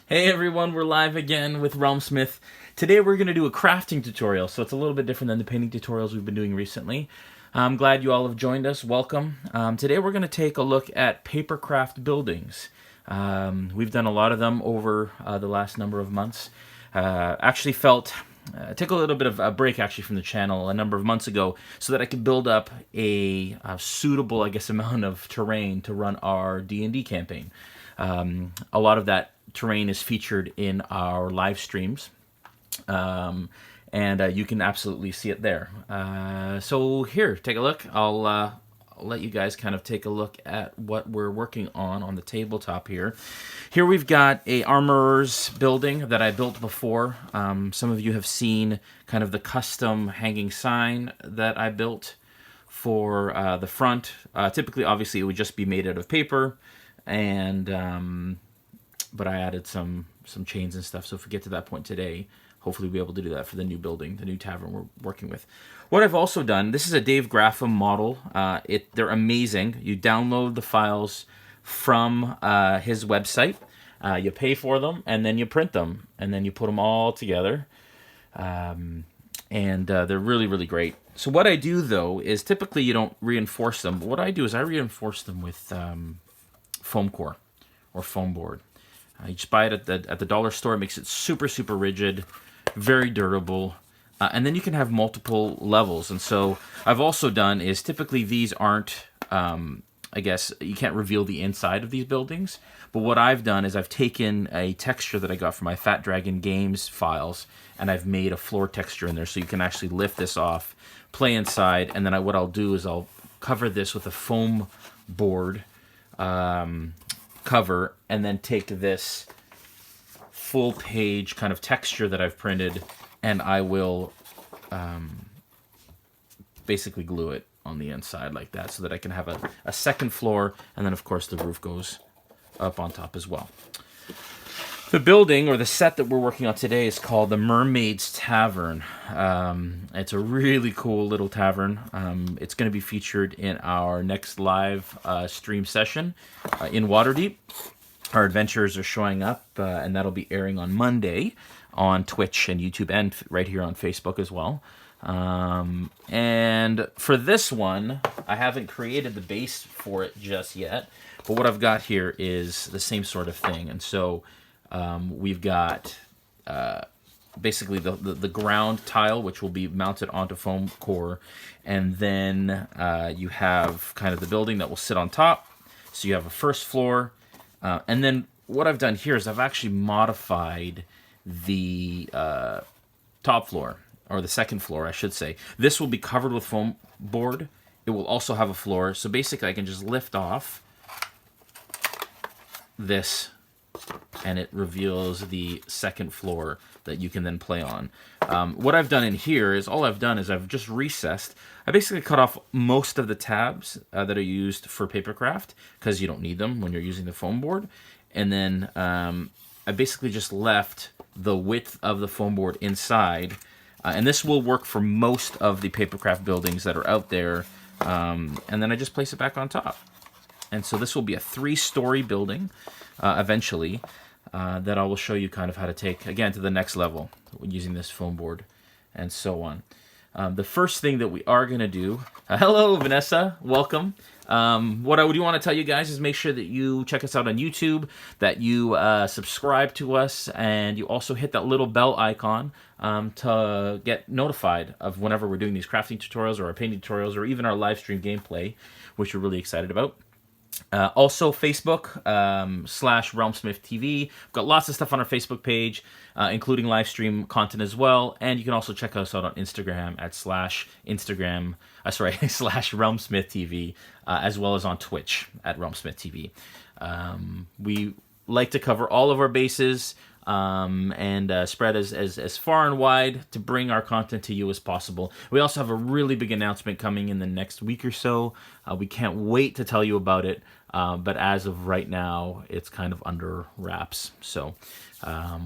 Hey everyone, we're live again with RealmSmith. Today we're going to do a crafting tutorial, so it's a little bit different than the painting tutorials we've been doing recently. I'm glad you all have joined us. Welcome. Today we're going to take a look at Papercraft buildings. We've done a lot of them over the last number of months. Actually felt took a little bit of a break actually from the channel a number of months ago so that I could build up a suitable, I guess, amount of terrain to run our D&D campaign. A lot of that terrain is featured in our live streams, and you can absolutely see it there. So here, take a look. I'll let you guys kind of take a look at what we're working on the tabletop here. Here we've got a armorer's building that I built before. Some of you have seen kind of the custom hanging sign that I built for the front. Typically, obviously, it would just be made out of paper, and but I added some chains and stuff. So if we get to that point today, hopefully we'll be able to do that for the new building, the new tavern we're working with. What I've also done, this is a Dave Graffam model. They're amazing. You download the files from his website. You pay for them, and then you print them, and then you put them all together. And they're really, really great. So what I do, though, is typically you don't reinforce them. But what I do is I reinforce them with foam core or foam board. You just buy it at the dollar store. It makes it super, super rigid, very durable. And then you can have multiple levels. And so I've also done is typically these aren't, I guess, you can't reveal the inside of these buildings. But what I've done is I've taken a texture that I got from my Fat Dragon Games files, and I've made a floor texture in there. So you can actually lift this off, play inside, and then what I'll do is I'll cover this with a foam board cover, and then take this full page kind of texture that I've printed, and I will basically glue it on the inside like that so that I can have a second floor, and then of course the roof goes up on top as well. The building, or the set that we're working on today, is called the Mermaid's Tavern. It's a really cool little tavern. It's going to be featured in our next live stream session in Waterdeep. Our adventurers are showing up, and that'll be airing on Monday on Twitch and YouTube, and right here on Facebook as well. And for this one, I haven't created the base for it just yet, but what I've got here is the same sort of thing. And so we've got basically the ground tile, which will be mounted onto foam core, and then you have kind of the building that will sit on top. So you have a first floor, and then what I've done here is I've actually modified the top floor, or the second floor, I should say. This will be covered with foam board. It will also have a floor, so basically I can just lift off this, and it reveals the second floor that you can then play on. What I've done in here is I've just recessed. I basically cut off most of the tabs that are used for Papercraft, because you don't need them when you're using the foam board. And then I basically just left the width of the foam board inside. And this will work for most of the Papercraft buildings that are out there. And then I just place it back on top. And so this will be a 3-story building eventually that I will show you kind of how to take, again, to the next level using this foam board and so on. The first thing that we are going to do, hello Vanessa, welcome. What I do want to tell you guys is make sure that you check us out on YouTube, that you subscribe to us, and you also hit that little bell icon to get notified of whenever we're doing these crafting tutorials or our painting tutorials or even our live stream gameplay, which we're really excited about. Also Facebook /RealmSmith TV. We've got lots of stuff on our Facebook page, including live stream content as well. And you can also check us out on Instagram at /RealmSmith TV, as well as on Twitch at RealmSmith TV. We like to cover all of our bases and spread as far and wide to bring our content to you as possible. We also have a really big announcement coming in the next week or so. We can't wait to tell you about it, but as of right now, it's kind of under wraps. So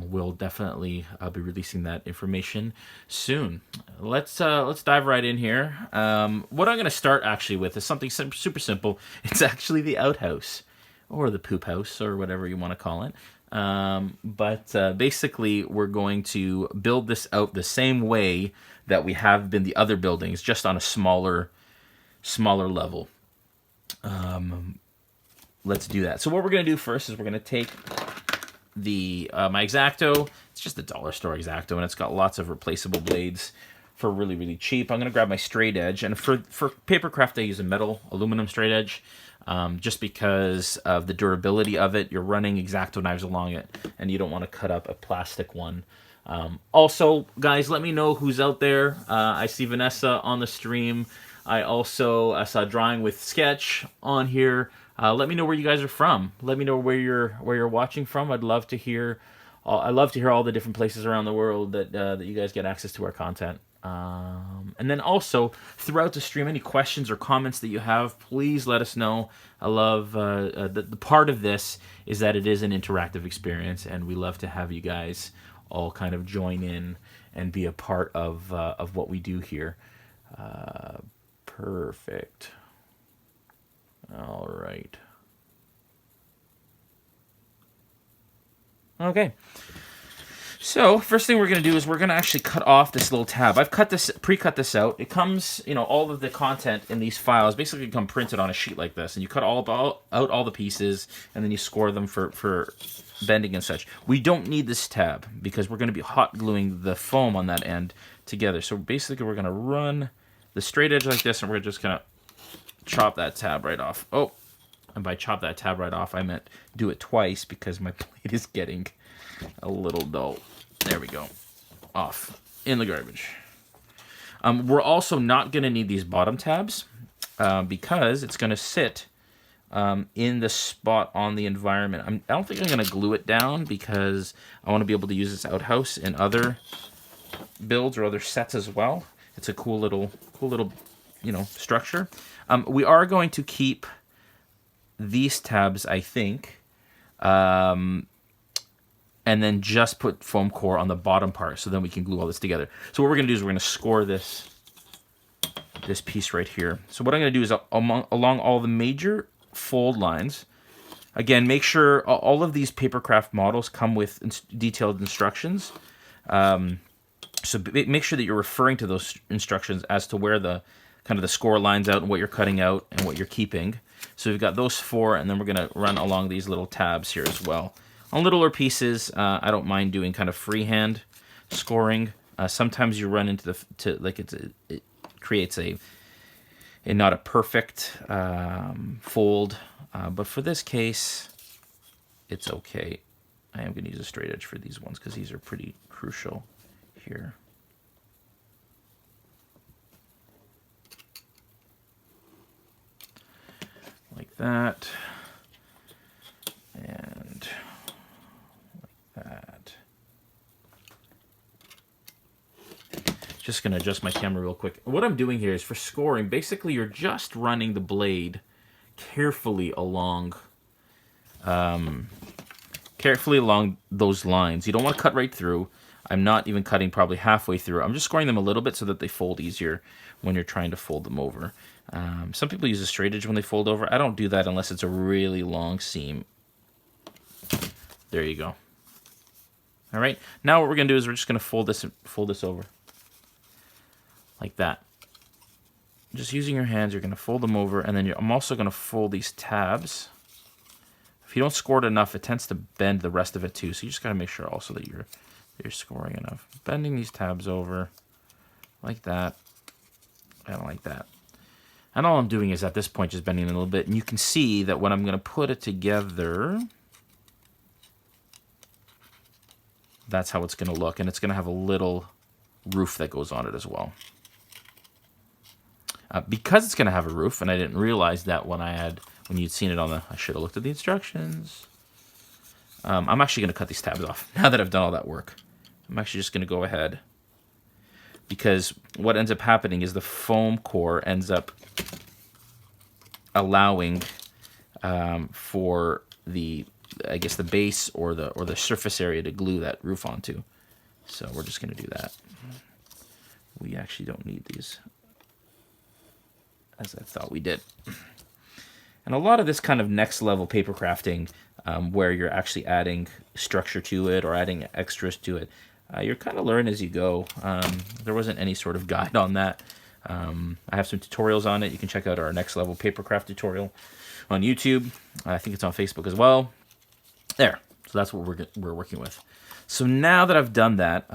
we'll definitely be releasing that information soon. Let's dive right in here. What I'm going to start actually with is something super simple. It's actually the outhouse, or the poop house, or whatever you want to call it. But basically, we're going to build this out the same way that we have been the other buildings, just on a smaller level. Let's do that. So what we're going to do first is we're going to take the my X-Acto. It's just a dollar store X-Acto, and it's got lots of replaceable blades for really, really cheap. I'm going to grab my straight edge, and for Papercraft, I use a metal aluminum straight edge, just because of the durability of it. You're running X-Acto knives along it, and you don't want to cut up a plastic one. Also, guys, let me know who's out there. I see Vanessa on the stream. I also saw Drawing with Sketch on here. Let me know where you guys are from. Let me know where you're watching from. I'd love to hear. I love to hear all the different places around the world that you guys get access to our content. And then also throughout the stream, any questions or comments that you have, please let us know. I love the part of this is that it is an interactive experience, and we love to have you guys all kind of join in and be a part of what we do here. Perfect. All right. Okay. So first thing we're going to do is we're going to actually cut off this little tab. I've pre-cut this out. It comes, all of the content in these files basically come printed on a sheet like this, and you cut out all the pieces, and then you score them for bending and such. We don't need this tab because we're going to be hot gluing the foam on that end together. So basically we're going to run the straight edge like this, and we're just going to chop that tab right off. Oh, and by chop that tab right off, I meant do it twice because my blade is getting a little dull. There we go. Off. In the garbage. We're also not going to need these bottom tabs because it's going to sit in the spot on the environment. I don't think I'm going to glue it down because I want to be able to use this outhouse in other builds or other sets as well. It's a cool little structure. We are going to keep these tabs, I think, and then just put foam core on the bottom part, so then we can glue all this together. So what we're going to do is we're going to score this piece right here. So what I'm going to do is along all the major fold lines, again, make sure all of these Papercraft models come with detailed instructions. So make sure that you're referring to those instructions as to where the kind of the score lines out and what you're cutting out and what you're keeping. So we've got those four, and then we're going to run along these little tabs here as well. On littler pieces, I don't mind doing kind of freehand scoring. Sometimes you run into it creates a not a perfect fold, but for this case, it's okay. I am going to use a straight edge for these ones because these are pretty crucial here. Like that, and like that. Just going to adjust my camera real quick. What I'm doing here is for scoring, basically you're just running the blade carefully along those lines. You don't want to cut right through. I'm not even cutting probably halfway through. I'm just scoring them a little bit so that they fold easier when you're trying to fold them over. Some people use a straight edge when they fold over. I don't do that unless it's a really long seam. There you go. All right. Now what we're going to do is we're just going to fold this over. Like that. Just using your hands, you're going to fold them over, and then I'm also going to fold these tabs. If you don't score it enough, it tends to bend the rest of it too, so you just got to make sure also that you're scoring enough. Bending these tabs over like that and like that. And all I'm doing is at this point just bending it a little bit, and you can see that when I'm going to put it together, that's how it's going to look, and it's going to have a little roof that goes on it as well. Because it's going to have a roof, and I didn't realize that when you'd seen it I should have looked at the instructions. I'm actually going to cut these tabs off now that I've done all that work. I'm actually just going to go ahead, because what ends up happening is the foam core ends up allowing for the base or the surface area to glue that roof onto. So we're just going to do that. We actually don't need these, as I thought we did. And a lot of this kind of next level paper crafting where you're actually adding structure to it or adding extras to it. You're kind of learning as you go. There wasn't any sort of guide on that. I have some tutorials on it. You can check out our next level Papercraft tutorial on YouTube. I think it's on Facebook as well. There. So that's what we're working with. So now that I've done that,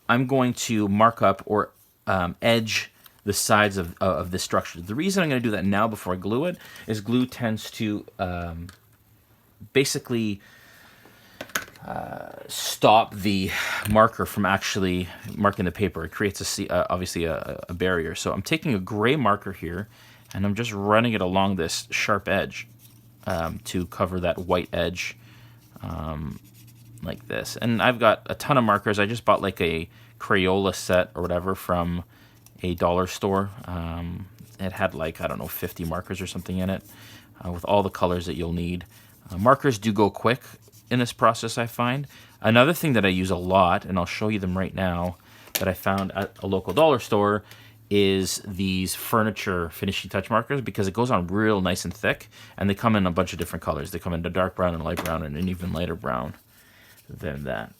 I'm going to mark up or edge the sides of this structure. The reason I'm going to do that now before I glue it is glue tends to basically stop the marker from actually marking the paper. It creates obviously a barrier. So I'm taking a gray marker here, and I'm just running it along this sharp edge to cover that white edge like this. And I've got a ton of markers. I just bought like a Crayola set or whatever from a dollar store. It had like, I don't know, 50 markers or something in it with all the colors that you'll need. Markers do go quick in this process, I find. Another thing that I use a lot, and I'll show you them right now, that I found at a local dollar store is these furniture finishing touch markers, because it goes on real nice and thick, and they come in a bunch of different colors. They come in a dark brown and light brown and an even lighter brown than that.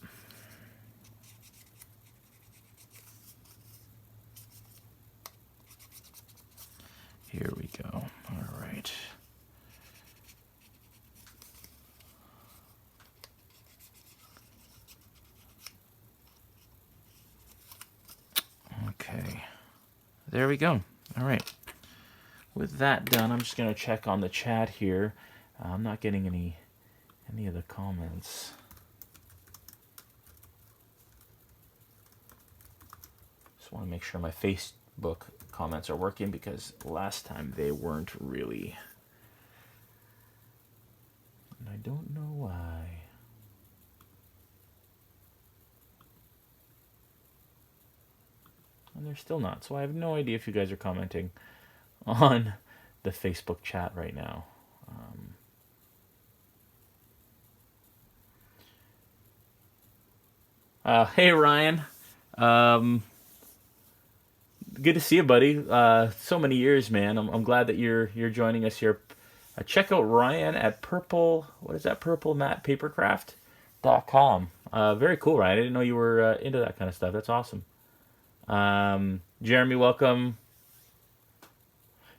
Here we go. All right. Okay. There we go. All right. With that done, I'm just going to check on the chat here. I'm not getting any of the comments. Just want to make sure my Facebook comments are working, because last time they weren't really. And I don't know why. And they're still not. So I have no idea if you guys are commenting on the Facebook chat right now. Hey Ryan, good to see you, buddy. So many years, man. I'm glad that you're joining us here. Check out Ryan at Papercraft.com. Very cool, Ryan. I didn't know you were into that kind of stuff. That's awesome. Jeremy, welcome.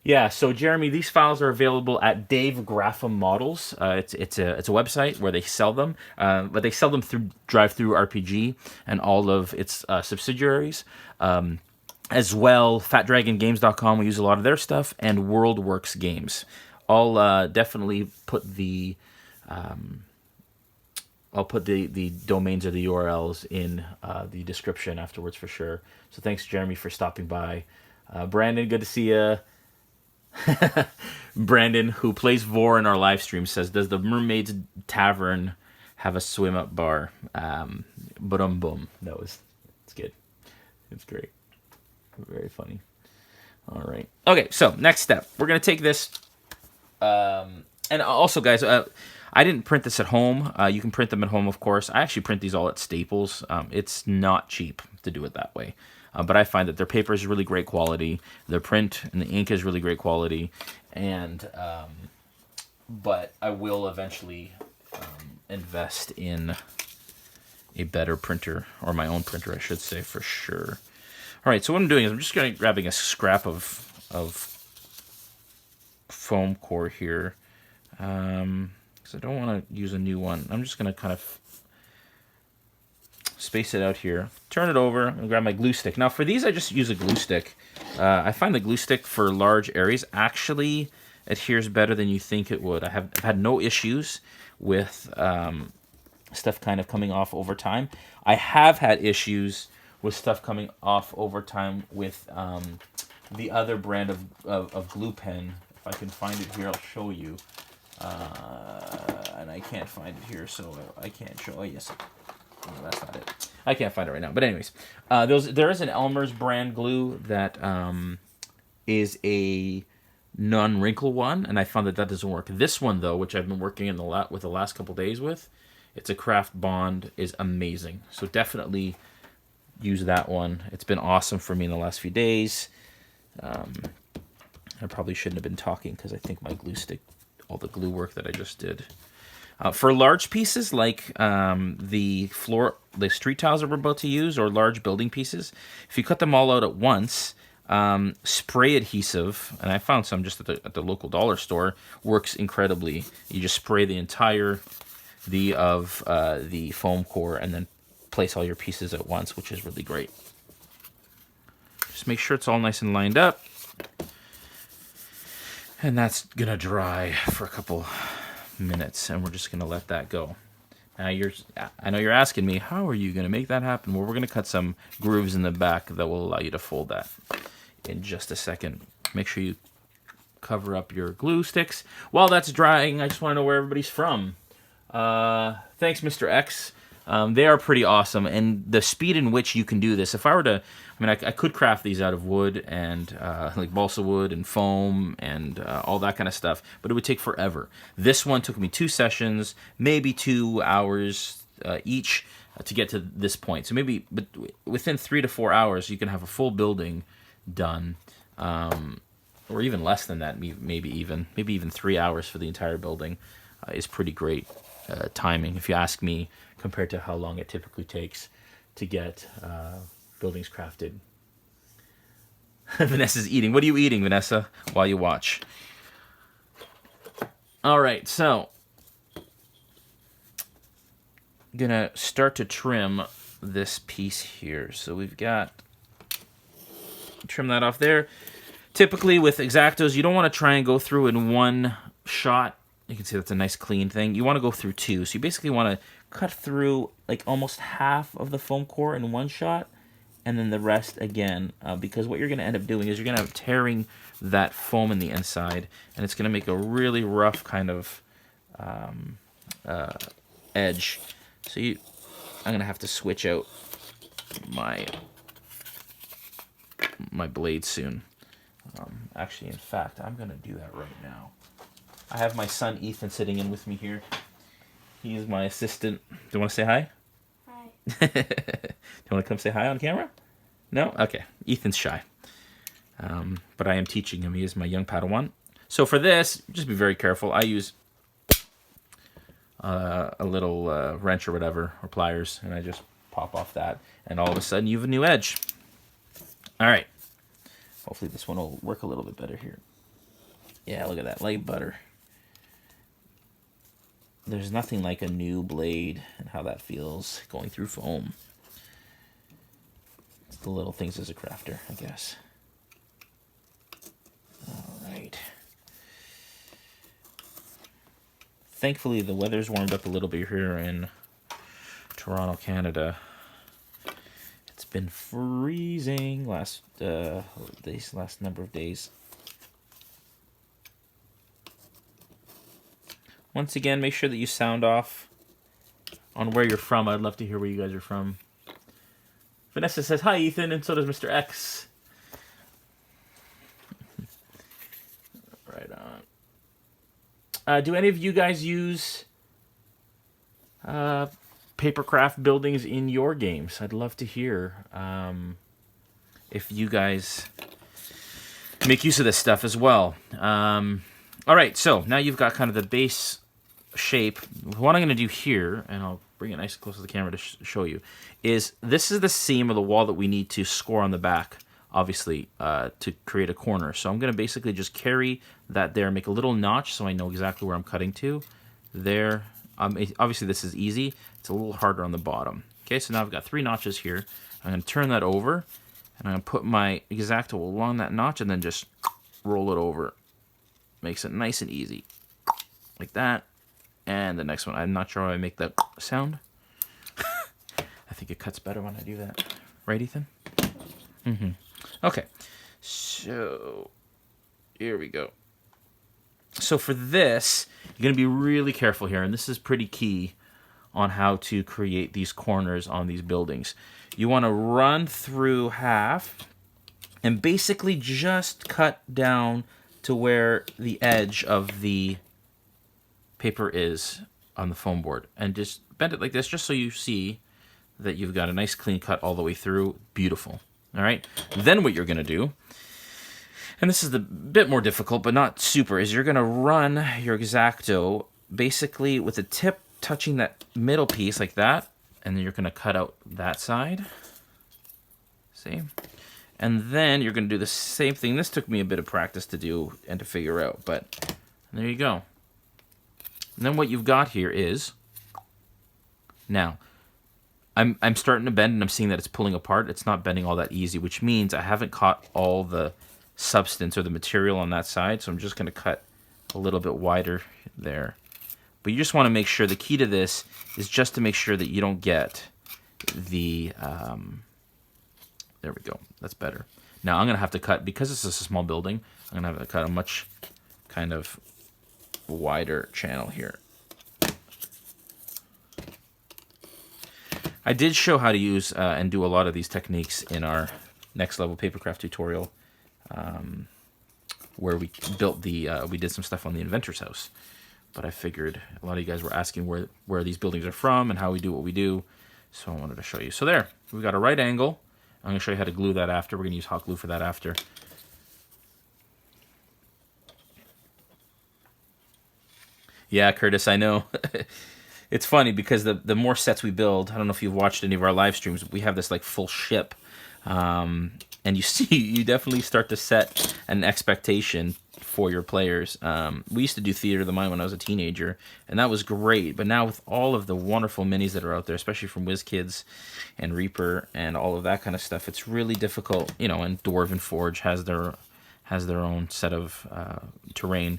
Yeah, so Jeremy, these files are available at Dave Grapham Models. It's a website where they sell them, but they sell them through Drive-Thru RPG and all of its subsidiaries. As well, FatDragonGames.com, we use a lot of their stuff, and WorldWorks Games. I'll definitely put the the domains or the URLs in the description afterwards for sure. So thanks, Jeremy, for stopping by. Brandon, good to see you. Brandon, who plays Vor in our live stream, says, "Does the Mermaid's Tavern have a swim-up bar?" Boom. No, it's good. It's great. Very funny. All right. Okay, so next step. We're going to take this. And also, guys, I didn't print this at home. You can print them at home, of course. I actually print these all at Staples. It's not cheap to do it that way. But I find that their paper is really great quality. Their print and the ink is really great quality. And but I will eventually invest in a better printer, or my own printer, I should say, for sure. All right, so what I'm doing is I'm just grabbing a scrap of foam core here, because I don't want to use a new one. I'm just going to kind of space it out here, turn it over, and grab my glue stick. Now for these, I just use a glue stick. I find the glue stick for large areas actually adheres better than you think it would. I've had no issues with stuff kind of coming off over time. I have had issues with stuff coming off over time with the other brand of glue pen. If I can find it here, I'll show you. And I can't find it here, so I can't show. Oh, yes. No, that's not it. I can't find it right now. But anyways, there is an Elmer's brand glue that is a non-wrinkle one, and I found that doesn't work. This one, though, which I've been working with the last couple days with, it's a Craft Bond, is amazing. So definitely use that one. It's been awesome for me in the last few days. I probably shouldn't have been talking because I think my glue stick all the glue work that I just did. For large pieces like the street tiles that we're about to use, or large building pieces, if you cut them all out at once, spray adhesive, and I found some just at the local dollar store, works incredibly. You just spray the entire of the foam core and then place all your pieces at once, which is really great. Just make sure it's all nice and lined up. And that's going to dry for a couple minutes, and we're just going to let that go. Now, I know you're asking me, how are you going to make that happen? Well, we're going to cut some grooves in the back that will allow you to fold that in just a second. Make sure you cover up your glue sticks. While that's drying, I just want to know where everybody's from. Thanks, Mr. X. They are pretty awesome, and the speed in which you can do this, if I were to, I could craft these out of wood and like balsa wood and foam and all that kind of stuff, but it would take forever. This one took me 2 sessions, maybe 2 hours each to get to this point. So maybe within 3 to 4 hours, you can have a full building done, or even less than that. Maybe even 3 hours for the entire building is pretty great timing, if you ask me, compared to how long it typically takes to get buildings crafted. Vanessa's eating. What are you eating, Vanessa, while you watch? All right, so I'm gonna start to trim this piece here. So we've got, trim that off there. Typically with X-Actos, you don't want to try and go through in one shot. You can see that's a nice clean thing. You want to go through 2. So you basically want to cut through like almost half of the foam core in one shot, and then the rest again, because what you're going to end up doing is you're going to end up tearing that foam in the inside, and it's going to make a really rough kind of edge. So I'm going to have to switch out my blade soon. Actually, in fact, I'm going to do that right now. I have my son Ethan sitting in with me here. He is my assistant. Do you want to say hi? Hi. Do you want to come say hi on camera? No? Okay. Ethan's shy. But I am teaching him. He is my young Padawan. So for this, just be very careful. I use a little wrench or whatever, or pliers, and I just pop off that, and all of a sudden you have a new edge. All right. Hopefully this one will work a little bit better here. Yeah, look at that. Light butter. There's nothing like a new blade and how that feels going through foam. It's the little things as a crafter, I guess. All right. Thankfully, the weather's warmed up a little bit here in Toronto, Canada. It's been freezing these last number of days. Once again, make sure that you sound off on where you're from. I'd love to hear where you guys are from. Vanessa says, hi, Ethan, and so does Mr. X. Right on. Do any of you guys use Papercraft buildings in your games? I'd love to hear if you guys make use of this stuff as well. All right, so now you've got kind of the base shape. What I'm going to do here, and I'll bring it nice and close to the camera to show you, is this is the seam of the wall that we need to score on the back, obviously, to create a corner. So I'm going to basically just carry that there, make a little notch so I know exactly where I'm cutting to. There. Obviously, this is easy. It's a little harder on the bottom. Okay, so now I've got 3 notches here. I'm going to turn that over, and I'm going to put my X-Acto along that notch and then just roll it over. Makes it nice and easy. Like that. And the next one, I'm not sure how I make that sound. I think it cuts better when I do that. Right, Ethan? Mm-hmm. Okay. So, here we go. So for this, you're going to be really careful here, and this is pretty key on how to create these corners on these buildings. You want to run through half and basically just cut down to where the edge of the paper is on the foam board, and just bend it like this just so you see that you've got a nice clean cut all the way through. Beautiful. All right, then what you're going to do, and this is the bit more difficult, but not super, is you're going to run your X-Acto basically with the tip touching that middle piece like that, and then you're going to cut out that side. See? And then you're going to do the same thing. This took me a bit of practice to do and to figure out, but there you go. And then what you've got here is, now, I'm starting to bend and I'm seeing that it's pulling apart. It's not bending all that easy, which means I haven't caught all the substance or the material on that side, so I'm just going to cut a little bit wider there. But you just want to make sure, the key to this is just to make sure that you don't get the, there we go, that's better. Now I'm going to have to cut, because this is a small building, I'm going to have to cut a much kind of wider channel here. I did show how to use and do a lot of these techniques in our next level Papercraft tutorial, where we built the, we did some stuff on the inventor's house. But I figured a lot of you guys were asking where these buildings are from and how we do what we do, so I wanted to show you. So there, we've got a right angle. I'm going to show you how to glue that after. We're going to use hot glue for that after. Yeah, Curtis, I know. It's funny because the more sets we build, I don't know if you've watched any of our live streams, we have this like full ship. And you see, you definitely start to set an expectation for your players. We used to do Theater of the Mind when I was a teenager, and that was great. But now with all of the wonderful minis that are out there, especially from WizKids and Reaper and all of that kind of stuff, it's really difficult, you know, and Dwarven Forge has their own set of terrain.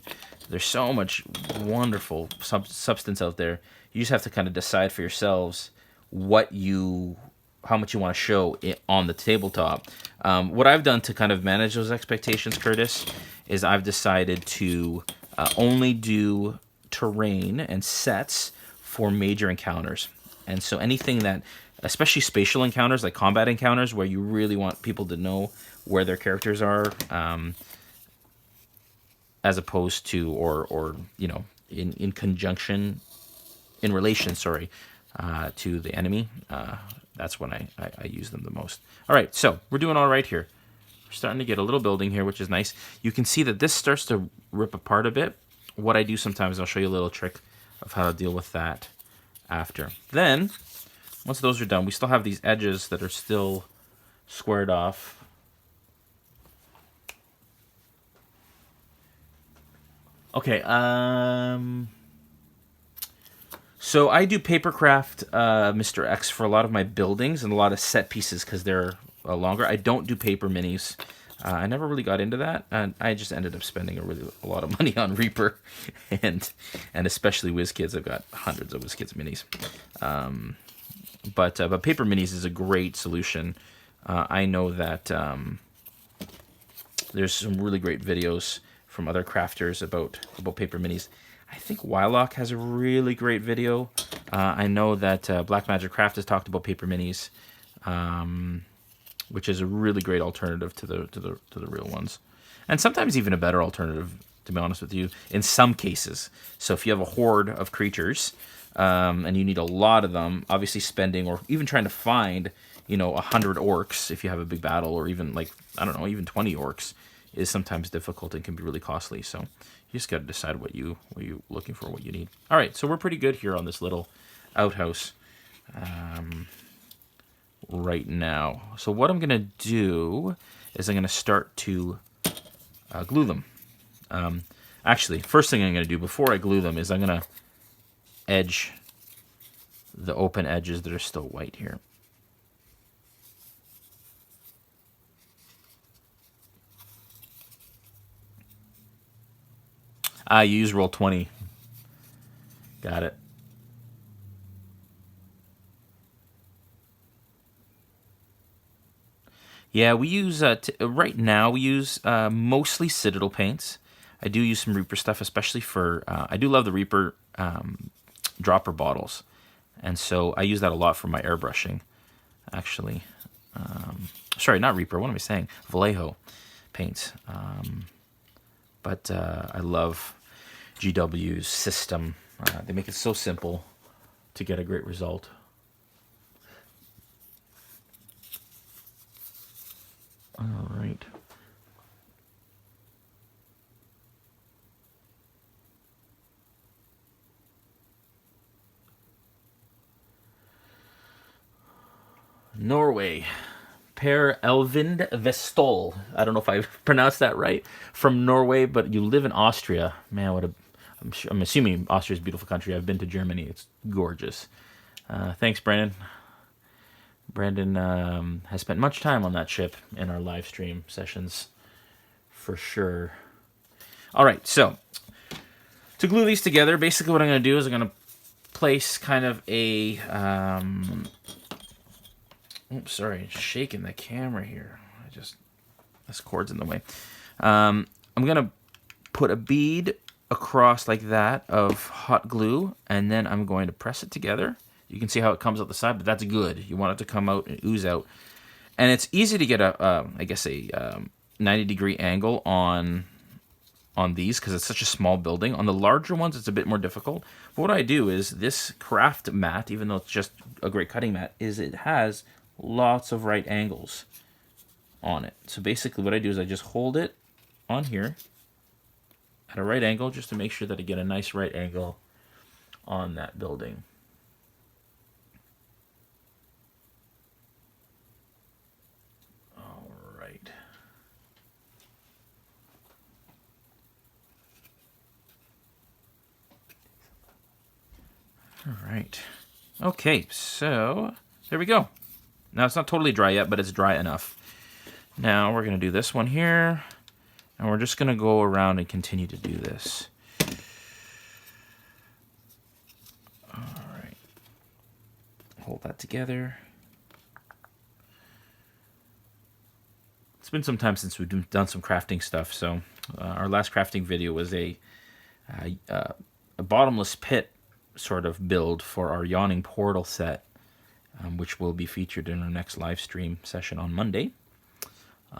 There's so much wonderful substance out there. You just have to kind of decide for yourselves how much you want to show it on the tabletop. What I've done to kind of manage those expectations, Curtis, is I've decided to only do terrain and sets for major encounters. And so anything that, especially spatial encounters, like combat encounters, where you really want people to know where their characters are, as opposed to, or you know, in conjunction, in relation, sorry, to the enemy, that's when I use them the most. All right, so we're doing all right here. We're starting to get a little building here, which is nice. You can see that this starts to rip apart a bit. What I do sometimes, I'll show you a little trick of how to deal with that after. Then, once those are done, we still have these edges that are still squared off. Okay, so I do Papercraft Mr. X for a lot of my buildings and a lot of set pieces because they're longer. I don't do paper minis. I never really got into that, and I just ended up spending a lot of money on Reaper, and especially WizKids. I've got hundreds of WizKids minis. But paper minis is a great solution. I know that there's some really great videos from other crafters about paper minis. I think Wylock has a really great video. I know that Black Magic Craft has talked about paper minis, which is a really great alternative to the real ones, and sometimes even a better alternative, to be honest with you, in some cases. So if you have a horde of creatures and you need a lot of them, obviously spending or even trying to find, you know, 100 orcs if you have a big battle, or even like, I don't know, even 20 orcs is sometimes difficult and can be really costly. So you just got to decide what you're looking for, what you need. All right, so we're pretty good here on this little outhouse right now. So what I'm going to do is I'm going to start to glue them. Actually, first thing I'm going to do before I glue them is I'm going to edge the open edges that are still white here. You use Roll20. Got it. Yeah, we use, right now, we use mostly Citadel paints. I do use some Reaper stuff, especially for, I do love the Reaper dropper bottles. And so I use that a lot for my airbrushing, actually. Sorry, not Reaper, what am I saying? Vallejo paints. But I love GW's system. They make it so simple to get a great result. All right. Norway. Per Elvind Vestol. I don't know if I pronounced that right. From Norway, but you live in Austria. Man, I'm assuming Austria's a beautiful country. I've been to Germany. It's gorgeous. Thanks, Brandon. Brandon has spent much time on that ship in our live stream sessions, for sure. All right, so to glue these together, basically what I'm going to do is I'm going to place kind of a... oops, sorry, shaking the camera here. This cord's in the way. I'm going to put a bead across like that of hot glue, and then I'm going to press it together. You can see how it comes out the side, but that's good. You want it to come out and ooze out. And it's easy to get a 90-degree angle on these because it's such a small building. On the larger ones, it's a bit more difficult. But what I do is this craft mat, even though it's just a great cutting mat, is it has lots of right angles on it. So basically what I do is I just hold it on here at a right angle just to make sure that I get a nice right angle on that building. All right. Okay, so there we go. Now it's not totally dry yet, but it's dry enough. Now we're going to do this one here, and we're just going to go around and continue to do this. All right. Hold that together. It's been some time since we've done some crafting stuff, so our last crafting video was a bottomless pit sort of build for our Yawning Portal set, which will be featured in our next live stream session on Monday. We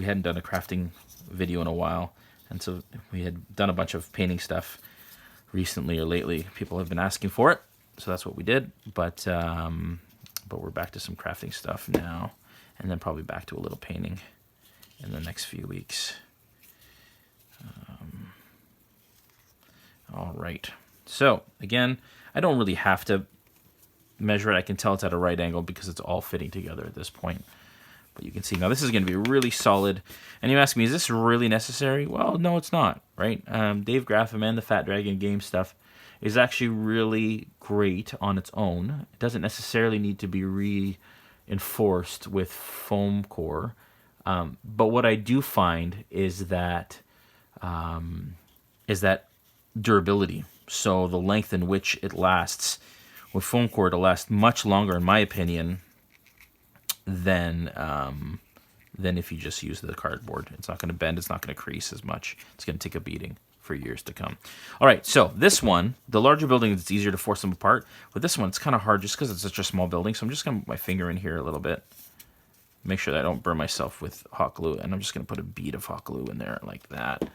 hadn't done a crafting video in a while, and so we had done a bunch of painting stuff recently or lately. People have been asking for it, so that's what we did. But we're back to some crafting stuff now, and then probably back to a little painting in the next few weeks. All right. So, again, I don't really have to measure it. I can tell it's at a right angle because it's all fitting together at this point. But you can see now this is going to be really solid. And you ask me, is this really necessary? Well, no, it's not, right? Dave Graffam and the Fat Dragon game stuff is actually really great on its own. It doesn't necessarily need to be reinforced with foam core. But what I do find is that durability. So the length in which it lasts with foam core, it'll last much longer, in my opinion, than if you just use the cardboard. It's not going to bend. It's not going to crease as much. It's going to take a beating for years to come. All right, so this one, the larger buildings, it's easier to force them apart. With this one, it's kind of hard just because it's such a small building. So I'm just going to put my finger in here a little bit. Make sure that I don't burn myself with hot glue. And I'm just going to put a bead of hot glue in there like that.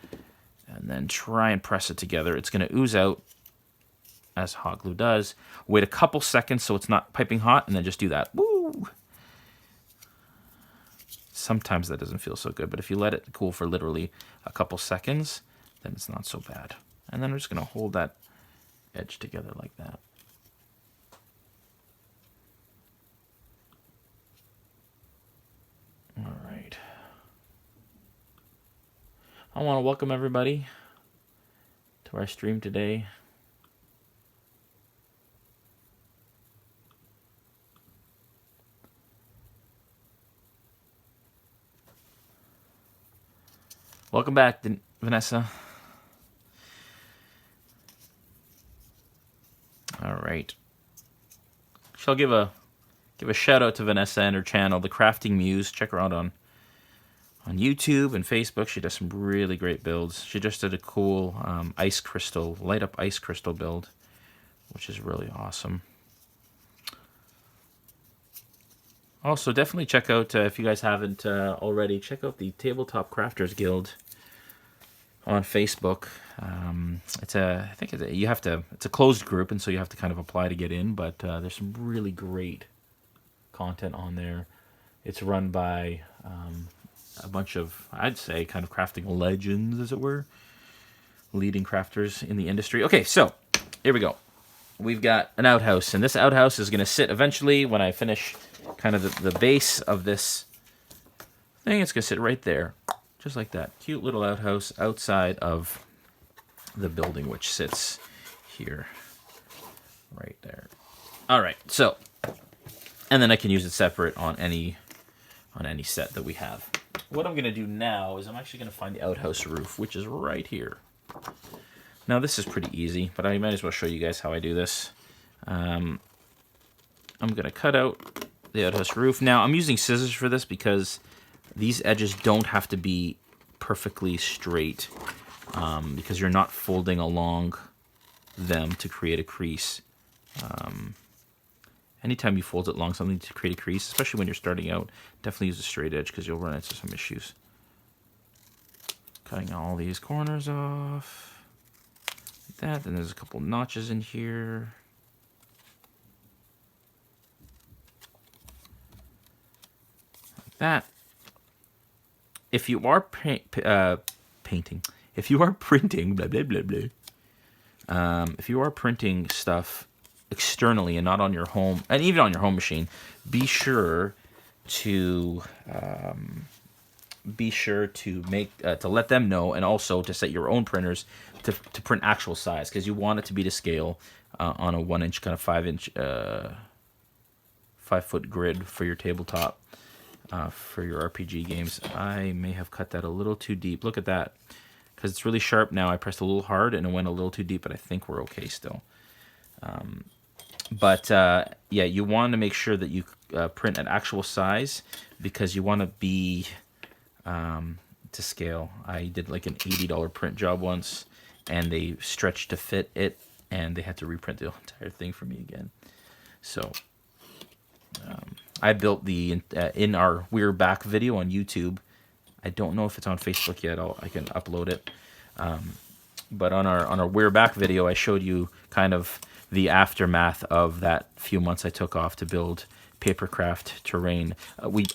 And then try and press it together. It's going to ooze out as hot glue does. Wait a couple seconds so it's not piping hot, and then just do that. Woo! Sometimes that doesn't feel so good, but if you let it cool for literally a couple seconds, then it's not so bad. And then I'm just going to hold that edge together like that. All right. I want to welcome everybody to our stream today. Welcome back, Vanessa. All right. Shall give a shout out to Vanessa and her channel, The Crafting Muse. Check her out on YouTube and Facebook. She does some really great builds. She just did a cool ice crystal, light up ice crystal build, which is really awesome. Also, definitely check out, if you guys haven't already, check out the Tabletop Crafters Guild on Facebook. It's a closed group, and so you have to kind of apply to get in, but there's some really great content on there. It's run by a bunch of, I'd say, kind of crafting legends, as it were, leading crafters in the industry. Okay, so here we go. we've got an outhouse, and this outhouse is going to sit eventually when I finish kind of the base of this thing. It's going to sit right there, just like that. Cute little outhouse outside of the building, which sits here, right there. All right, so, and then I can use it separate on any set that we have. What I'm going to do now is I'm actually going to find the outhouse roof, which is right here. Now, this is pretty easy, but I might as well show you guys how I do this. I'm going to cut out the outhouse roof. Now, I'm using scissors for this because these edges don't have to be perfectly straight, because you're not folding along them to create a crease. Anytime you fold it along something to create a crease, especially when you're starting out, definitely use a straight edge because you'll run into some issues. Cutting all these corners off. Like that. Then there's a couple notches in here. Like that. If you are painting, if you are printing, blah, blah, blah, blah. If you are printing stuff externally and not on your home, and even on your home machine, be sure to make to let them know, and also to set your own printers to print actual size, because you want it to be to scale on a 1-inch kind of 5-inch 5-foot grid for your tabletop, for your RPG games. I may have cut that a little too deep. Look at that, because it's really sharp now. I pressed a little hard and it went a little too deep, but I think we're okay still. Yeah, you want to make sure that you print at actual size, because you want to be to scale. I did like an $80 print job once, and they stretched to fit it, and they had to reprint the entire thing for me again. So I built the in our We're Back video on YouTube. I don't know if it's on Facebook yet. I can upload it. But on our We're Back video, I showed you kind of the aftermath of that few months I took off to build Papercraft terrain.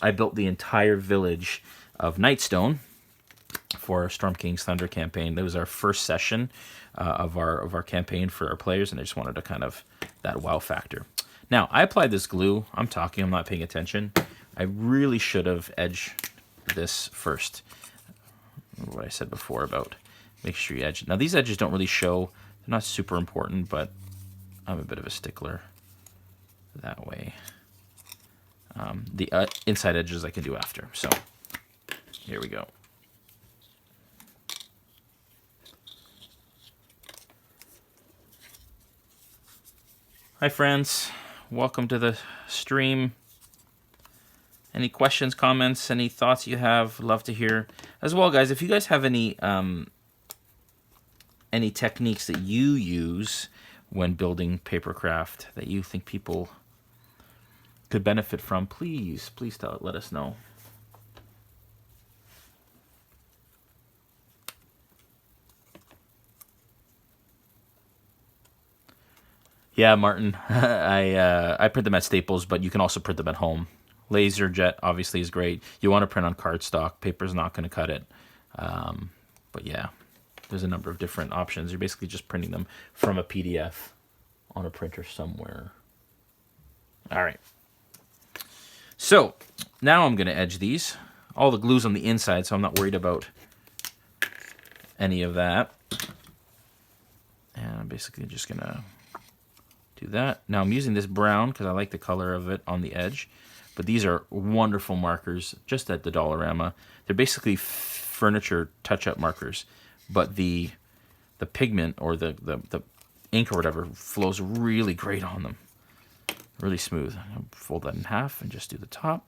I built the entire village of Nightstone for Storm King's Thunder campaign. That was our first session of our campaign for our players, and I just wanted to kind of that wow factor. Now, I applied this glue. I'm not paying attention. I really should have edged this first. What I said before about make sure you edge it. Now, these edges don't really show. They're not super important, but I'm a bit of a stickler that way. The inside edges I can do after. So here we go. Hi, friends. Welcome to the stream. Any questions, comments, any thoughts you have, love to hear. As well, guys, if you guys have any techniques that you use when building Papercraft that you think people could benefit from, please let us know. Yeah, Martin, I print them at Staples, but you can also print them at home. LaserJet obviously is great. You want to print on cardstock. Paper's not going to cut it. But yeah, there's a number of different options. You're basically just printing them from a PDF on a printer somewhere. All right. So now I'm going to edge these. All the glue's on the inside, so I'm not worried about any of that. And I'm basically just going to do that. Now I'm using this brown because I like the color of it on the edge. But these are wonderful markers just at the Dollarama. They're basically furniture touch-up markers, but the pigment or the ink or whatever flows really great on them. Really smooth. I'll fold that in half and just do the top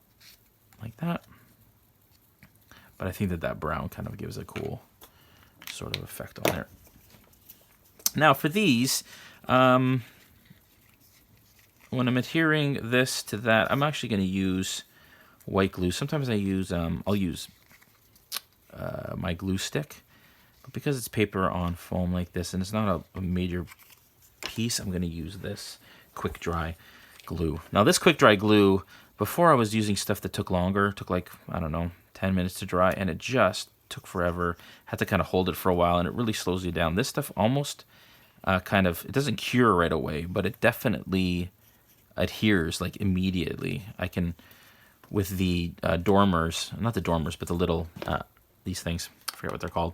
like that. But I think that brown kind of gives a cool sort of effect on there. Now for these, when I'm adhering this to that, I'm actually going to use white glue. Sometimes I'll use my glue stick, but because it's paper on foam like this and it's not a major piece, I'm going to use this quick dry glue. Now this quick dry glue, before I was using stuff that took longer, took like, I don't know, 10 minutes to dry, and it just took forever. Had to kind of hold it for a while, and it really slows you down. This stuff almost kind of, it doesn't cure right away, but it definitely adheres like immediately. I can, with the dormers, not the dormers, but the little, these things, I forget what they're called.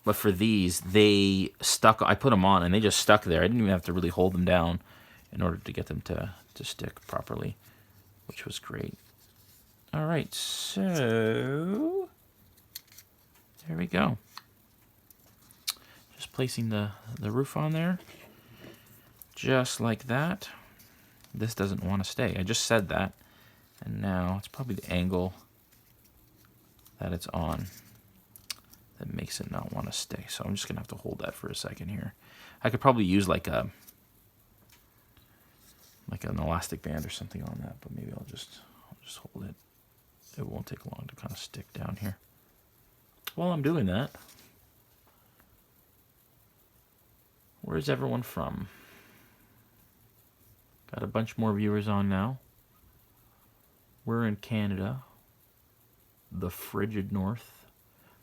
But for these, they stuck, I put them on and they just stuck there. I didn't even have to really hold them down in order to get them to stick properly, which was great. All right, so there we go. Just placing the roof on there, just like that. This doesn't want to stay. I just said that, and now it's probably the angle that it's on that makes it not want to stay. So I'm just gonna have to hold that for a second here. I could probably use like an elastic band or something on that, but maybe I'll just hold it. It won't take long to kind of stick down here. While I'm doing that, where's everyone from? Got a bunch more viewers on now. We're in Canada, the frigid north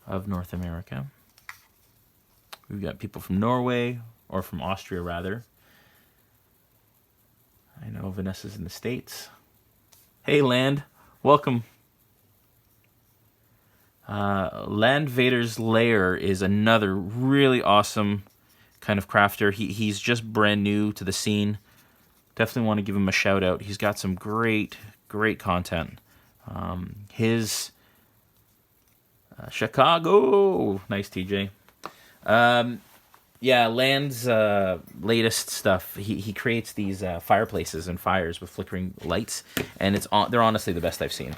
of North America. We've got people from Norway, or from Austria rather. I know Vanessa's in the States. Hey Land, welcome. Landvader's Lair is another really awesome kind of crafter. He's just brand new to the scene. Definitely want to give him a shout out. He's got some great content. His Chicago, nice TJ. Yeah, Land's latest stuff. He creates these fireplaces and fires with flickering lights, and they're honestly the best I've seen.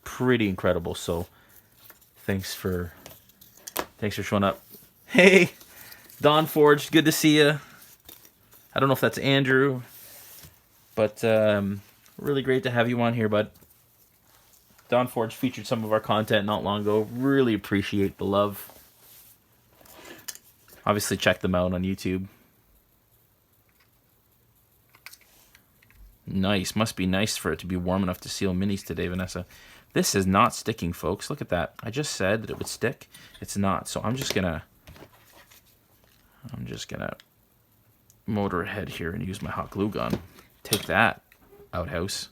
Pretty incredible. So thanks for showing up. Hey, Don Forge, good to see you. I don't know if that's Andrew, but really great to have you on here, bud. Don Forge featured some of our content not long ago. Really appreciate the love. Obviously, check them out on YouTube. Nice. Must be nice for it to be warm enough to seal minis today, Vanessa. This is not sticking, folks. Look at that. I just said that it would stick. It's not. So I'm just gonna motor ahead here and use my hot glue gun. Take that, outhouse.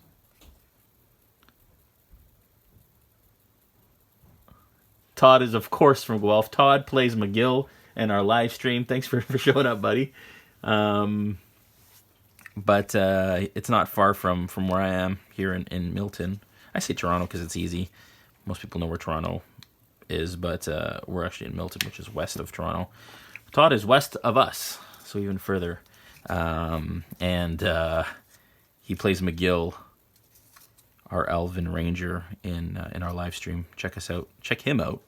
Todd is, of course, from Guelph. Todd plays McGill in our live stream. Thanks for showing up, buddy. But it's not far from where I am here in Milton. I say Toronto because it's easy. Most people know where Toronto is, but we're actually in Milton, which is west of Toronto. Todd is west of us, so even further. And he plays McGill, our Elven Ranger, in our live stream. Check us out. Check him out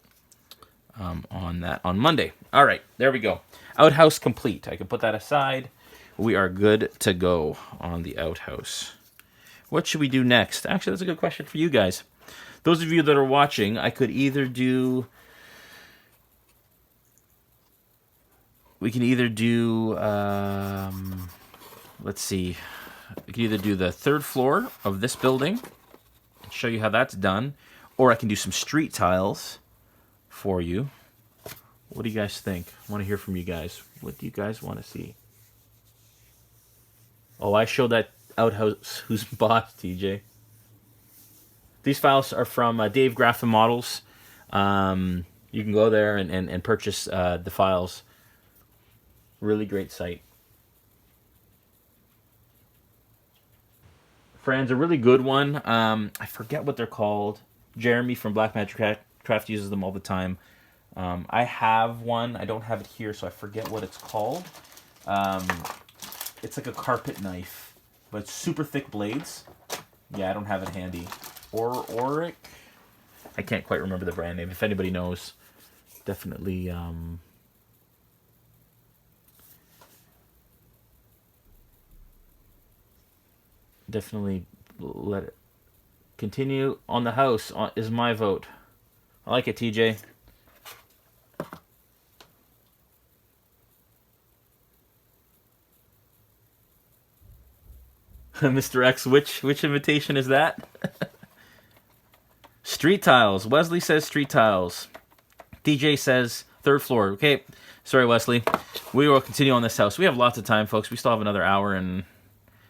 on Monday. All right, there we go. Outhouse complete. I can put that aside. We are good to go on the outhouse. What should we do next? Actually, that's a good question for you guys. Those of you that are watching, I could either do... We can either do... let's see. We can either do the third floor of this building and show you how that's done, or I can do some street tiles for you. What do you guys think? I want to hear from you guys. What do you guys want to see? Oh, I showed that outhouse who's boss, TJ. These files are from Dave Graffin Models. You can go there and purchase the files. Really great site. Fran's a really good one. I forget what they're called. Jeremy from Black Magic Craft uses them all the time. I have one. I don't have it here, so I forget what it's called. It's like a carpet knife, but it's super thick blades. Yeah, I don't have it handy. Oric? I can't quite remember the brand name. If anybody knows, definitely... Definitely let it continue on the house is my vote. I like it, TJ. Mr. X, which invitation is that? Street tiles. Wesley says street tiles. DJ says Third floor. Okay. Sorry, Wesley. We will continue on this house. We have lots of time, folks. We still have another hour and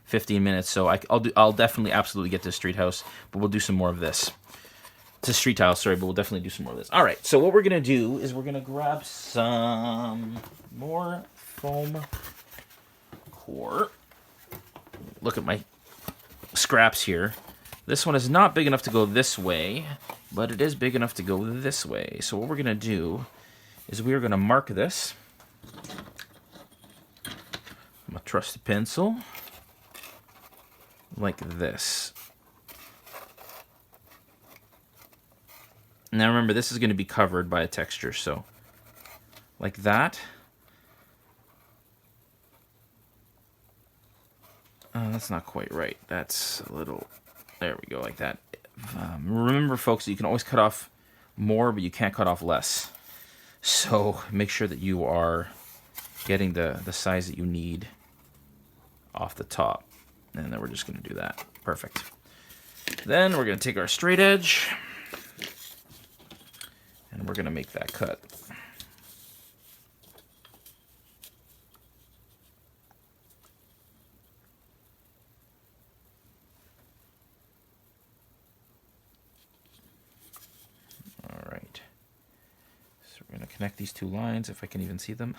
15 minutes, so I'll definitely absolutely get to the street house, but we'll do some more of this. It's a street house, sorry, but we'll definitely do some more of this. All right, so what we're going to do is we're going to grab some more foam core. Look at my scraps here. This one is not big enough to go this way, but it is big enough to go this way. So what we're going to do is we are going to mark this. My trusty pencil. Like this. Now remember, this is going to be covered by a texture, so like that. That's not quite right. That's a little... There we go, like that. Remember, folks, you can always cut off more, but you can't cut off less. So make sure that you are getting the size that you need off the top. And then we're just going to do that. Perfect. Then we're going to take our straight edge, and we're going to make that cut. Connect these two lines if I can even see them.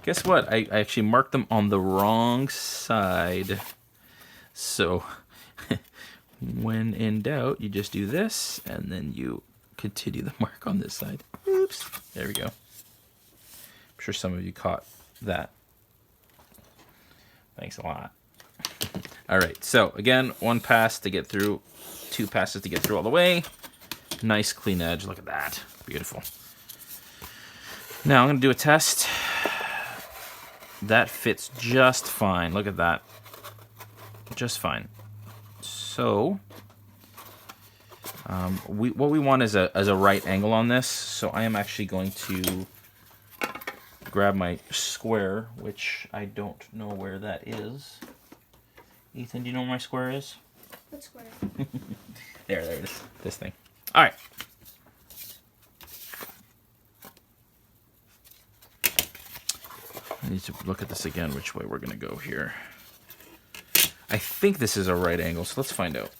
Guess what? I actually marked them on the wrong side. So when in doubt, you just do this and then you continue the mark on this side. Oops. There we go. I'm sure some of you caught that. Thanks a lot. All right. So again, one pass to get through, two passes to get through all the way. Nice clean edge. Look at that. Beautiful. Now I'm going to do a test. That fits just fine. Look at that. Just fine. So, what we want is a right angle on this. So I am actually going to grab my square, which I don't know where that is. Ethan, do you know where my square is? What square? There it is. This thing. All right. I need to look at this again, which way we're going to go here. I think this is a right angle, so let's find out.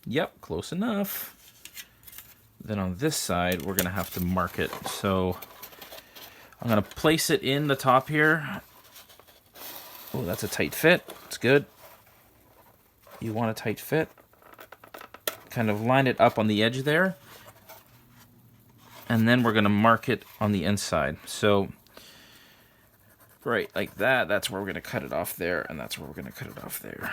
Yep, close enough. Then on this side, we're going to have to mark it. So I'm going to place it in the top here. Oh, that's a tight fit. It's good. You want a tight fit. Kind of line it up on the edge there. And then we're going to mark it on the inside. So, right like that. That's where we're going to cut it off there. And that's where we're going to cut it off there.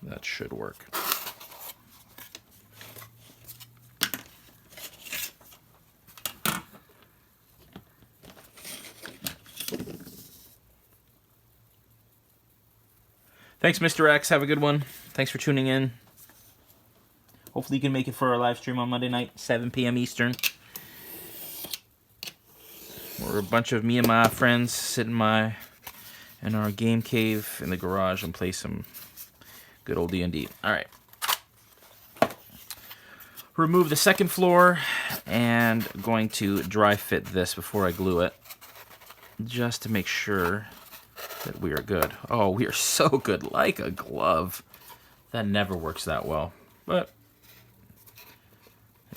That should work. Thanks, Mr. X. Have a good one. Thanks for tuning in. Hopefully you can make it for our live stream on Monday night, 7 p.m. Eastern. We're a bunch of me and my friends sit in our game cave in the garage and play some good old D&D. All right. Remove the second floor and going to dry fit this before I glue it, just to make sure that we are good. Oh, we are so good, like a glove. That never works that well, but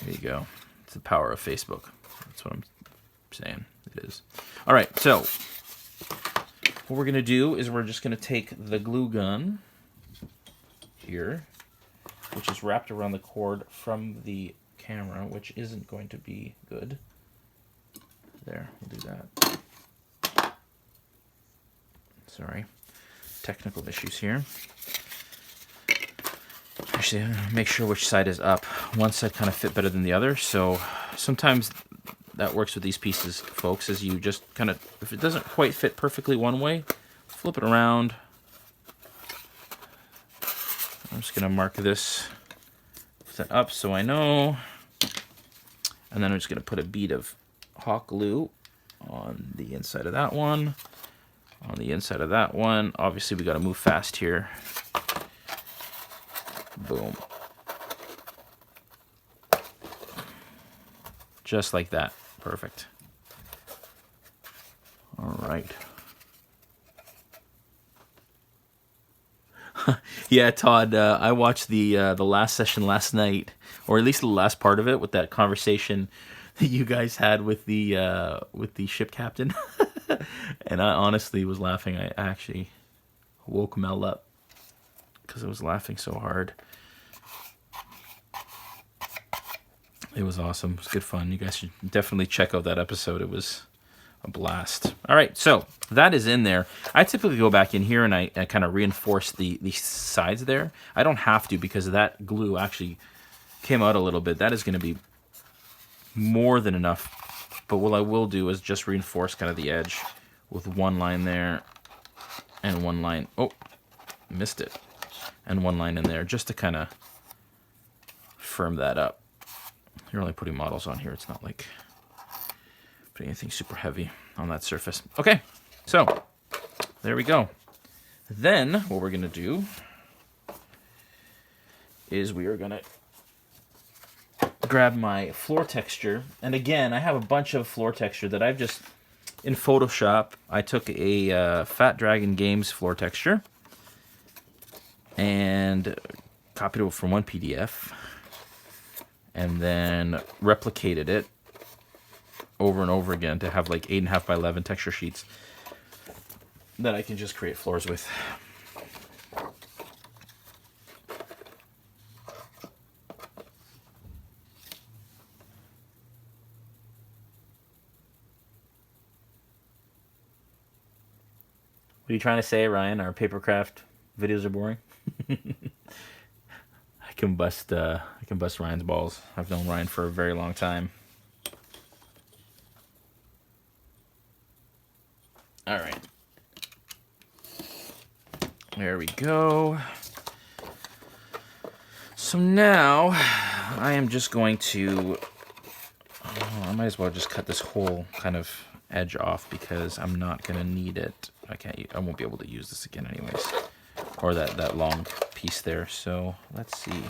there you go. It's the power of Facebook. That's what I'm saying. It is. All right, so what we're going to do is we're just going to take the glue gun here, which is wrapped around the cord from the camera, which isn't going to be good. There, we'll do that. Sorry. Technical issues here. Actually, make sure which side is up. One side kind of fit better than the other, so sometimes that works with these pieces, folks, is you just kind of, if it doesn't quite fit perfectly one way, flip it around. I'm just going to mark this up so I know. And then I'm just going to put a bead of hot glue on the inside of that one. On the inside of that one. Obviously, we got to move fast here. Boom. Just like that. Perfect. All right. Yeah, Todd, I watched the last session last night, or at least the last part of it, with that conversation that you guys had with the ship captain. And I honestly was laughing. I actually woke Mel up because I was laughing so hard. It was awesome. It was good fun. You guys should definitely check out that episode. It was a blast. All right, so that is in there. I typically go back in here and I kind of reinforce the sides there. I don't have to because that glue actually came out a little bit. That is going to be more than enough. But what I will do is just reinforce kind of the edge with one line there and one line. Oh, missed it. And one line in there just to kind of firm that up. You're only putting models on here. It's not like putting anything super heavy on that surface. Okay, so there we go. Then what we're going to do is we are going to grab my floor texture. And again, I have a bunch of floor texture that I've just, in Photoshop, I took a Fat Dragon Games floor texture and copied it from one PDF and then replicated it over and over again to have like 8.5 by 11 texture sheets that I can just create floors with. What are you trying to say, Ryan? Our Papercraft videos are boring? I can bust Ryan's balls. I've known Ryan for a very long time. All right. There we go. So now I am just going to, I might as well just cut this whole kind of edge off because I'm not going to need it. I won't be able to use this again anyways. Or that long piece there. So let's see.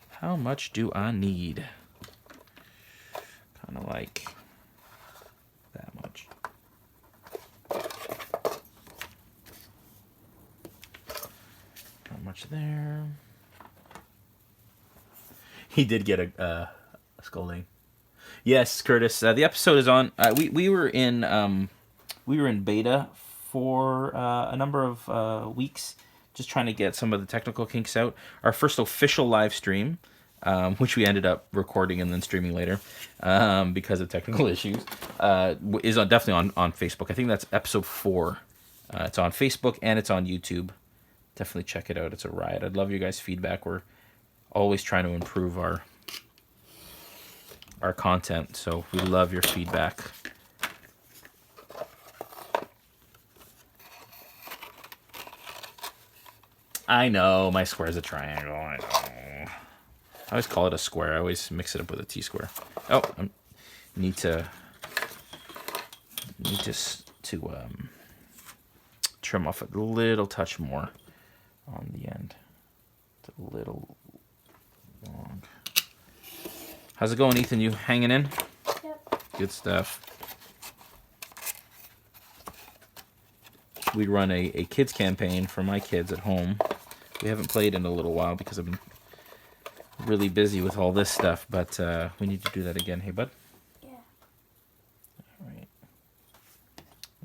How much do I need? Kind of like that much. Not much there. He did get a scolding. Yes, Curtis. The episode is on. We were in beta for a number of weeks, just trying to get some of the technical kinks out. Our first official live stream, which we ended up recording and then streaming later because of technical issues, is definitely on Facebook. I think that's episode 4. It's on Facebook and it's on YouTube. Definitely check it out. It's a riot. I'd love your guys' feedback. We're always trying to improve our content, so we love your feedback. I know, my square is a triangle. I know. I always call it a square. I always mix it up with a T-square. Oh, I need to trim off a little touch more on the end. It's a little long. How's it going, Ethan? You hanging in? Yep. Good stuff. We run a kids campaign for my kids at home. We haven't played in a little while because I've been really busy with all this stuff, but we need to do that again. Hey, bud? Yeah. All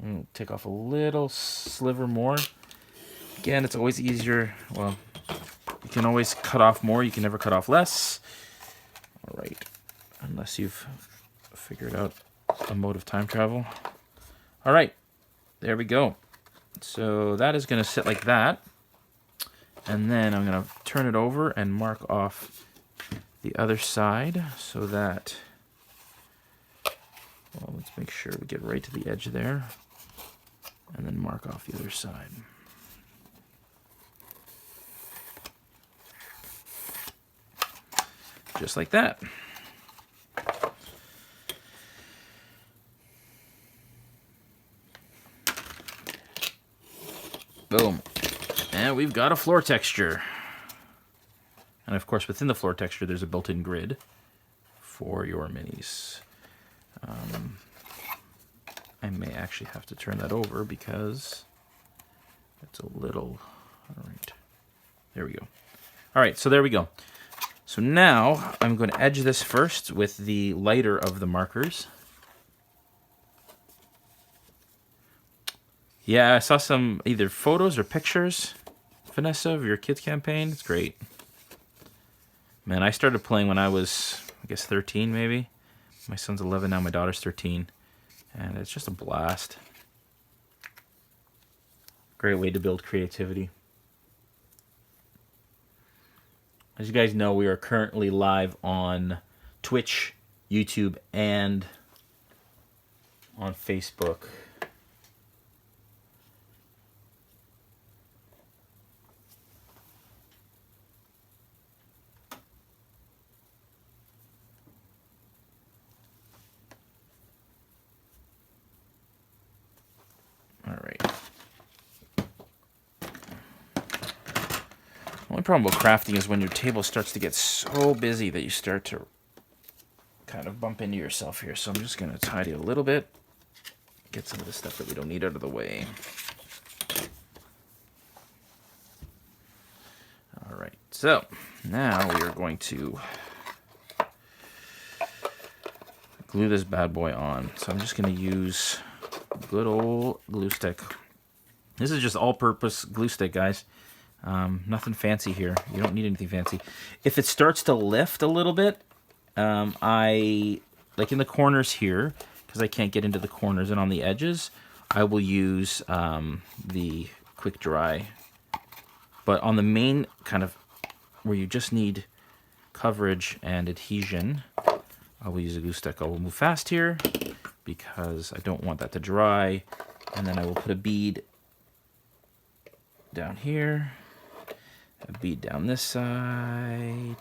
right. Take off a little sliver more. Again, it's always easier. Well, you can always cut off more. You can never cut off less. All right. Unless you've figured out a mode of time travel. All right. There we go. So that is going to sit like that. And then I'm going to turn it over and mark off the other side so that, well, let's make sure we get right to the edge there. And then mark off the other side. Just like that. Boom. And we've got a floor texture. And of course, within the floor texture, there's a built-in grid for your minis. I may actually have to turn that over because it's a little... All right. There we go. All right, so there we go. So now I'm going to edge this first with the lighter of the markers. Yeah, I saw some either photos or pictures, Vanessa, of your kids' campaign. It's great. Man, I started playing when I was, I guess, 13 maybe. My son's 11 now, my daughter's 13. And it's just a blast. Great way to build creativity. As you guys know, we are currently live on Twitch, YouTube, and on Facebook. All right. The only problem with crafting is when your table starts to get so busy that you start to kind of bump into yourself here. So I'm just going to tidy a little bit, get some of the stuff that we don't need out of the way. All right, so now we are going to glue this bad boy on. So I'm just going to use good old glue stick. This is just all-purpose glue stick, guys. Nothing fancy here. You don't need anything fancy. If it starts to lift a little bit, I, like in the corners here, because I can't get into the corners and on the edges, I will use the quick dry. But on the main kind of where you just need coverage and adhesion, I will use a glue stick. I will move fast here because I don't want that to dry. And then I will put a bead down here, a bead down this side,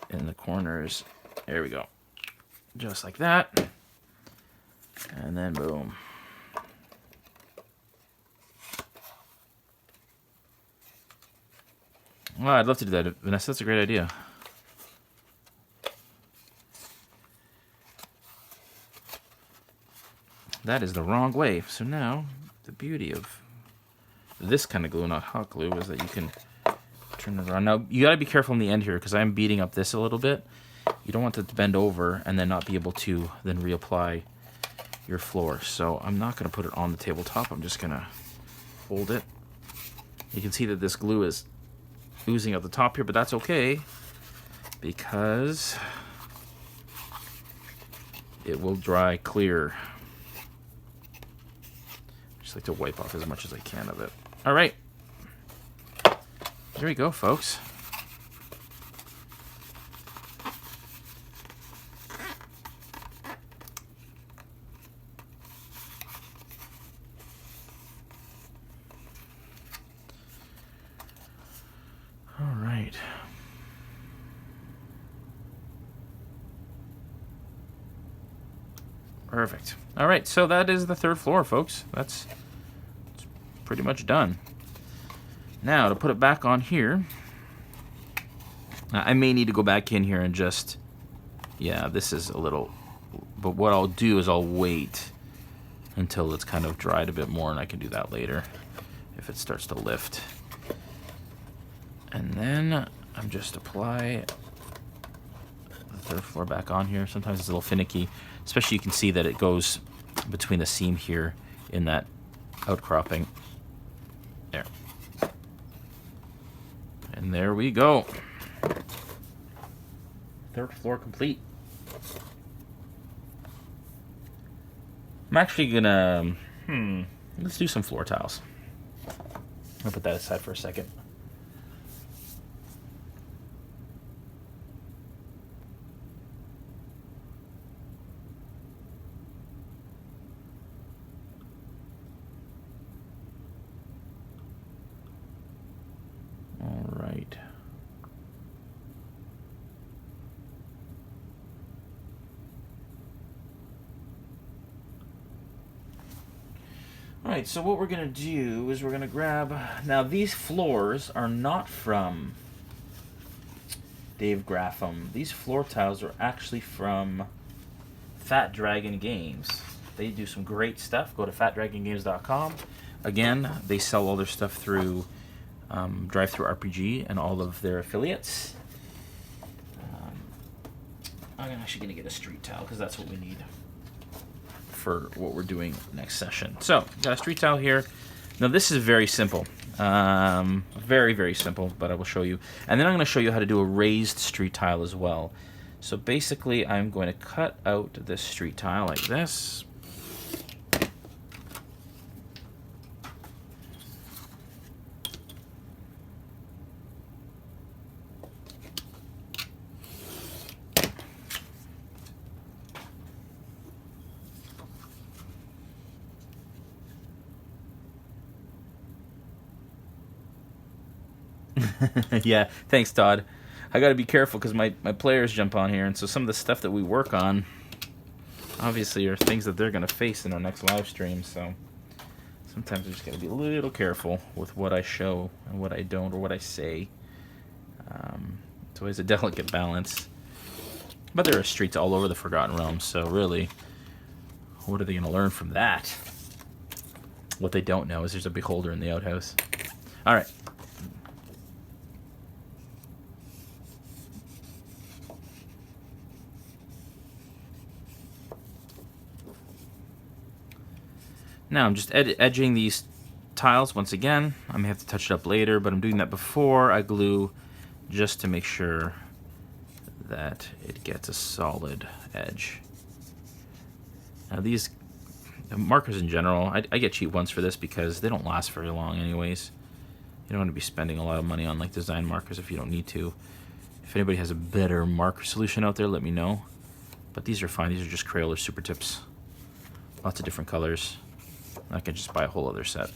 in the corners. There we go. Just like that. And then boom. Well, I'd love to do that, Vanessa. That's a great idea. That is the wrong way. So now, the beauty of this kind of glue, not hot glue, is that you can turn it around. Now, you got to be careful in the end here, because I'm beating up this a little bit. You don't want it to bend over and then not be able to then reapply your floor. So I'm not going to put it on the tabletop. I'm just going to hold it. You can see that this glue is oozing out the top here, but that's okay, because it will dry clear. Just like to wipe off as much as I can of it. All right, there we go, folks. All right. Perfect. All right, so that is the third floor, folks. That's pretty much done. Now, to put it back on here, I may need to go back in here and just, yeah, this is a little, but what I'll do is I'll wait until it's kind of dried a bit more, and I can do that later if it starts to lift. And then I'm just apply the third floor back on here. Sometimes it's a little finicky, especially you can see that it goes between the seam here in that outcropping. There. And there we go. Third floor complete. I'm actually gonna, let's do some floor tiles. I'll put that aside for a second. All right. All right, so what we're gonna do is we're gonna grab, now these floors are not from Dave Graffam. These floor tiles are actually from Fat Dragon Games. They do some great stuff. Go to fatdragongames.com. Again, they sell all their stuff through Drive-Thru RPG and all of their affiliates. I'm actually going to get a street tile because that's what we need for what we're doing next session. So, got a street tile here. Now, this is very simple. Very, very simple, but I will show you. And then I'm going to show you how to do a raised street tile as well. So basically, I'm going to cut out this street tile like this. Yeah, thanks, Todd. I got to be careful because my players jump on here, and so some of the stuff that we work on, obviously, are things that they're going to face in our next live stream, so sometimes I just got to be a little careful with what I show and what I don't, or what I say. It's always a delicate balance. But there are streets all over the Forgotten Realms, so really, what are they going to learn from that? What they don't know is there's a beholder in the outhouse. All right. Now I'm just edging these tiles once again. I may have to touch it up later, but I'm doing that before I glue just to make sure that it gets a solid edge. Now these markers in general, I get cheap ones for this because they don't last very long anyways. You don't want to be spending a lot of money on like design markers if you don't need to. If anybody has a better marker solution out there, let me know. But these are fine. These are just Crayola Super Tips. Lots of different colors. I can just buy a whole other set.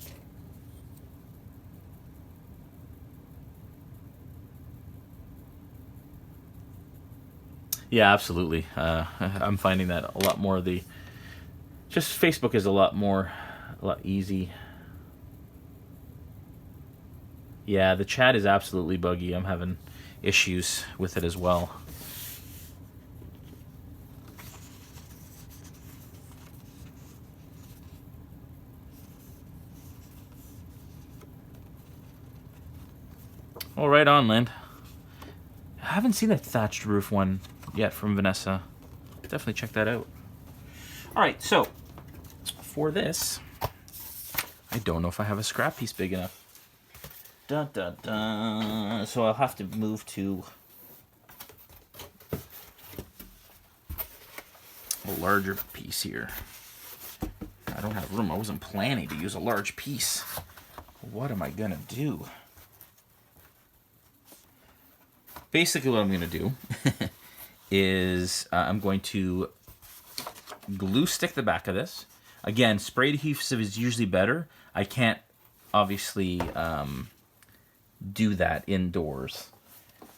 Yeah, absolutely. I'm finding that a lot more of the... Just Facebook is a lot easy. Yeah, the chat is absolutely buggy. I'm having issues with it as well. Oh, right on, Lynn. I haven't seen a thatched roof one yet from Vanessa. Definitely check that out. All right, so for this, I don't know if I have a scrap piece big enough. Dun, dun, dun. So I'll have to move to a larger piece here. I don't have room. I wasn't planning to use a large piece. What am I gonna do? Basically what I'm going to do is I'm going to glue stick the back of this. Again, sprayed adhesive is usually better. I can't obviously do that indoors.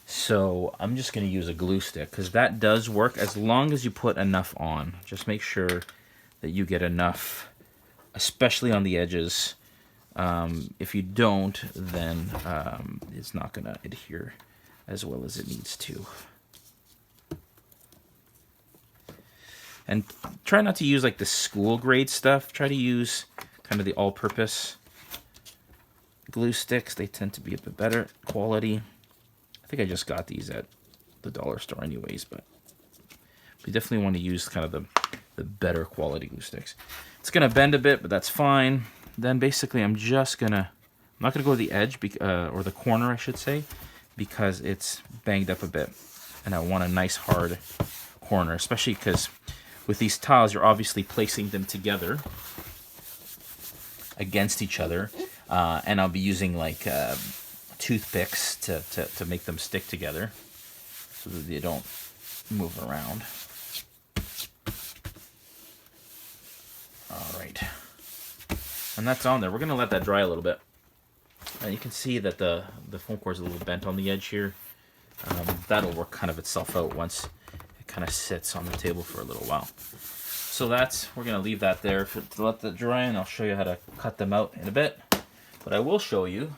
So I'm just going to use a glue stick because that does work as long as you put enough on. Just make sure that you get enough, especially on the edges. If you don't, then it's not going to adhere as well as it needs to. And try not to use like the school grade stuff. Try to use kind of the all-purpose glue sticks. They tend to be a bit better quality. I think I just got these at the dollar store anyways, but we definitely want to use kind of the better quality glue sticks. It's going to bend a bit, but that's fine. Then basically I'm not going to go to the edge, or the corner I should say, because it's banged up a bit and I want a nice hard corner, especially because with these tiles you're obviously placing them together against each other, and I'll be using like toothpicks to make them stick together so that they don't move around. All right, and that's on there. We're gonna let that dry a little bit. And you can see that the foam core is a little bent on the edge here. That'll work kind of itself out once it kind of sits on the table for a little while. So we're going to leave that there to let that dry, and I'll show you how to cut them out in a bit. But I will show you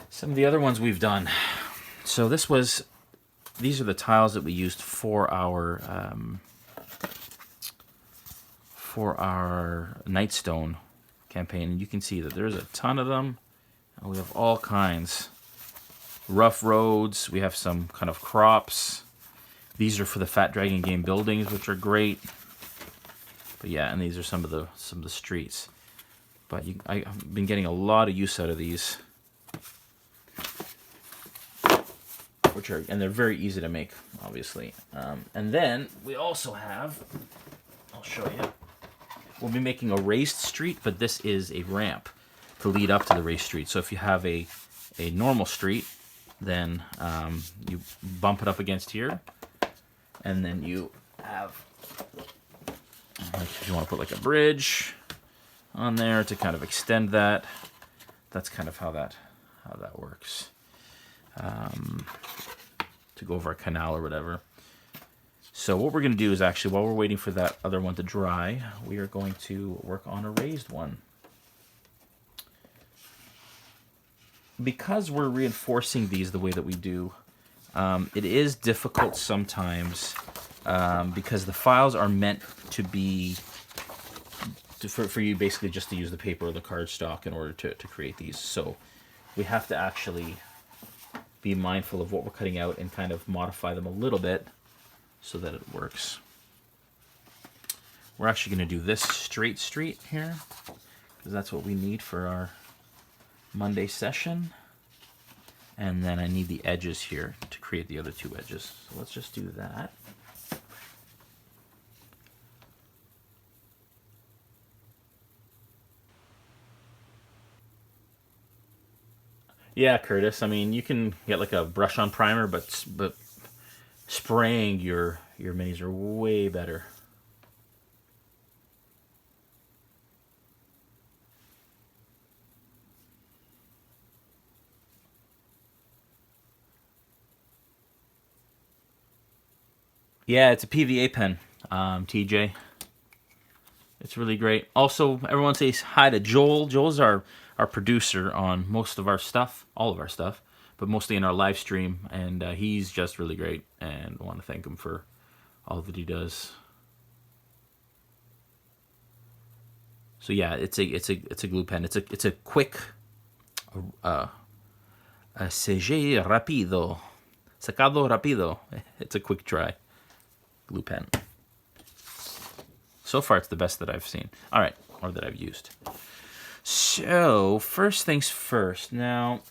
some of the other ones we've done. So these are the tiles that we used for our Nightstone campaign, and you can see that there's a ton of them. And we have all kinds. Rough roads. We have some kind of crops. These are for the Fat Dragon game buildings, which are great. But yeah, and these are some of the streets. But I've been getting a lot of use out of these, and they're very easy to make, obviously. And then we also have, I'll show you. We'll be making a raised street, but this is a ramp to lead up to the raised street. So if you have a normal street, then you bump it up against here, and then you have, like, if you want to put like a bridge on there to kind of extend that, that's kind of how that works. To go over a canal or whatever. So what we're going to do is actually, while we're waiting for that other one to dry, we are going to work on a raised one. Because we're reinforcing these the way that we do, it is difficult sometimes because the files are meant to be, for you basically just to use the paper or the cardstock in order to create these. So we have to actually be mindful of what we're cutting out and kind of modify them a little bit so that it works. We're actually going to do this straight street here because that's what we need for our Monday session. And then I need the edges here to create the other two edges. So let's just do that. Yeah, Curtis. I mean, you can get like a brush-on primer, but spraying your minis are way better. Yeah, it's a PVA pen, TJ. It's really great. Also, everyone says hi to Joel. Joel's our producer on most of our stuff, all of our stuff, but mostly in our live stream, and he's just really great, and I want to thank him for all that he does. So yeah, it's a glue pen. It's a quick, seché rápido, secado rápido. It's a quick dry glue pen. So far, it's the best that I've seen. All right, or that I've used. So, first things first. Now,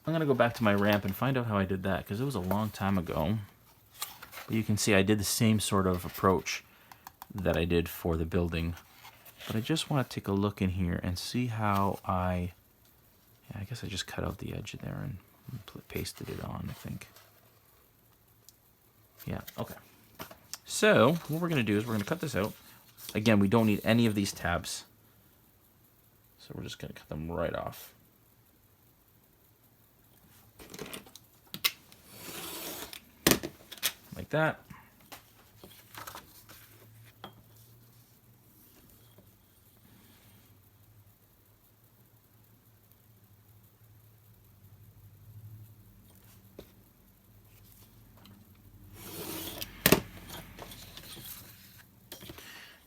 I'm going to go back to my ramp and find out how I did that, because it was a long time ago. But you can see I did the same sort of approach that I did for the building. But I just want to take a look in here and see how I guess I just cut out the edge there and pasted it on, I think. Yeah, okay. So, what we're going to do is we're going to cut this out. Again, we don't need any of these tabs. So we're just going to cut them right off. Like that.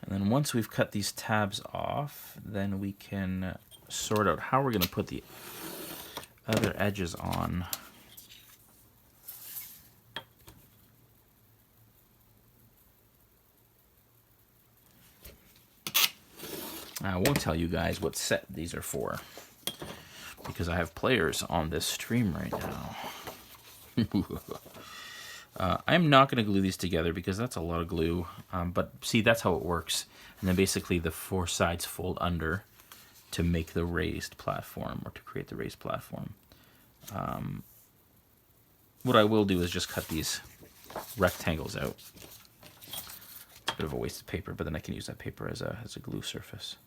And then once we've cut these tabs off, then we can sort out how we're going to put the other edges on. I won't tell you guys what set these are for, because I have players on this stream right now. I'm not going to glue these together because that's a lot of glue, but see, that's how it works. And then basically the four sides fold under to make the raised platform, or to create the raised platform. What I will do is just cut these rectangles out. It's a bit of a waste of paper, but then I can use that paper as a glue surface.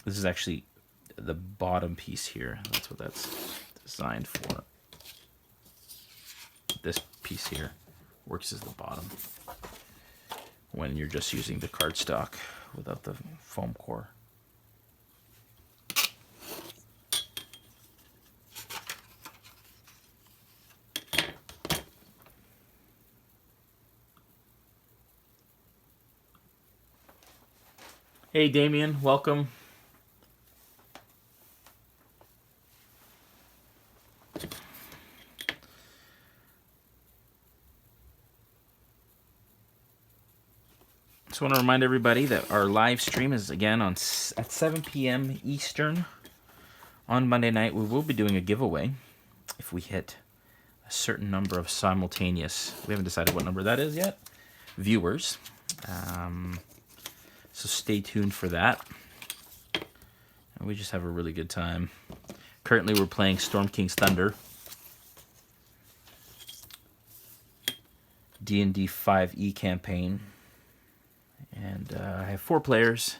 This is actually the bottom piece here. That's what that's designed for. This piece here works as the bottom. when you're just using the cardstock without the foam core. Hey Damien, welcome. Just want to remind everybody that our live stream is again at 7 p.m. Eastern on Monday night. We will be doing a giveaway if we hit a certain number of simultaneous, we haven't decided what number that is yet, viewers. So stay tuned for that. And we just have a really good time. Currently we're playing Storm King's Thunder. D&D 5e campaign. And I have 4 players,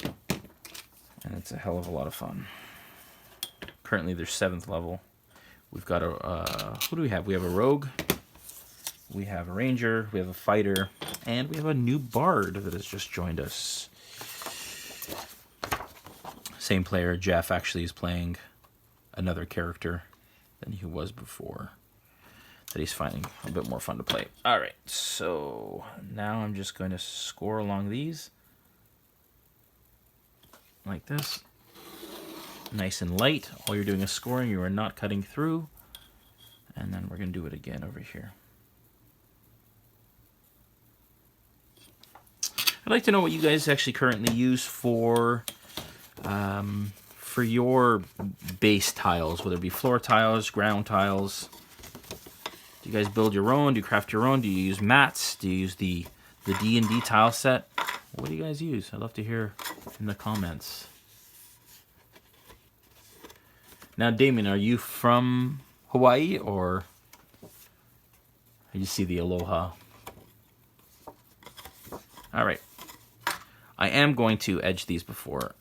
and it's a hell of a lot of fun. Currently, they're 7th level. We've got a, who do we have? We have a rogue, we have a ranger, we have a fighter, and we have a new bard that has just joined us. Same player, Jeff, actually is playing another character than he was before, that he's finding a bit more fun to play. All right, so now I'm just going to score along these like this. Nice and light. All you're doing is scoring. You are not cutting through. And then we're going to do it again over here. I'd like to know what you guys actually currently use for your base tiles, whether it be floor tiles, ground tiles. Do you guys build your own? Do you craft your own? Do you use mats? Do you use the D&D tile set? What do you guys use? I'd love to hear in the comments. Now, Damien, are you from Hawaii, or you see the aloha? All right. I am going to edge these before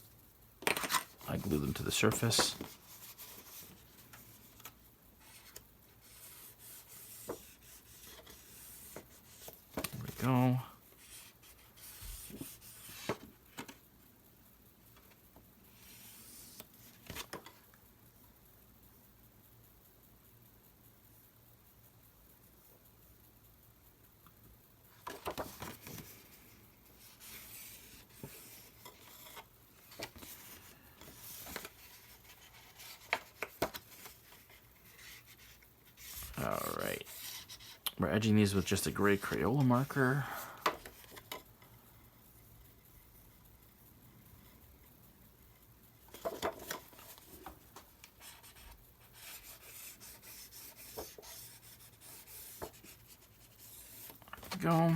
I glue them to the surface. Go. All right. We're edging these with just a gray Crayola marker. Go.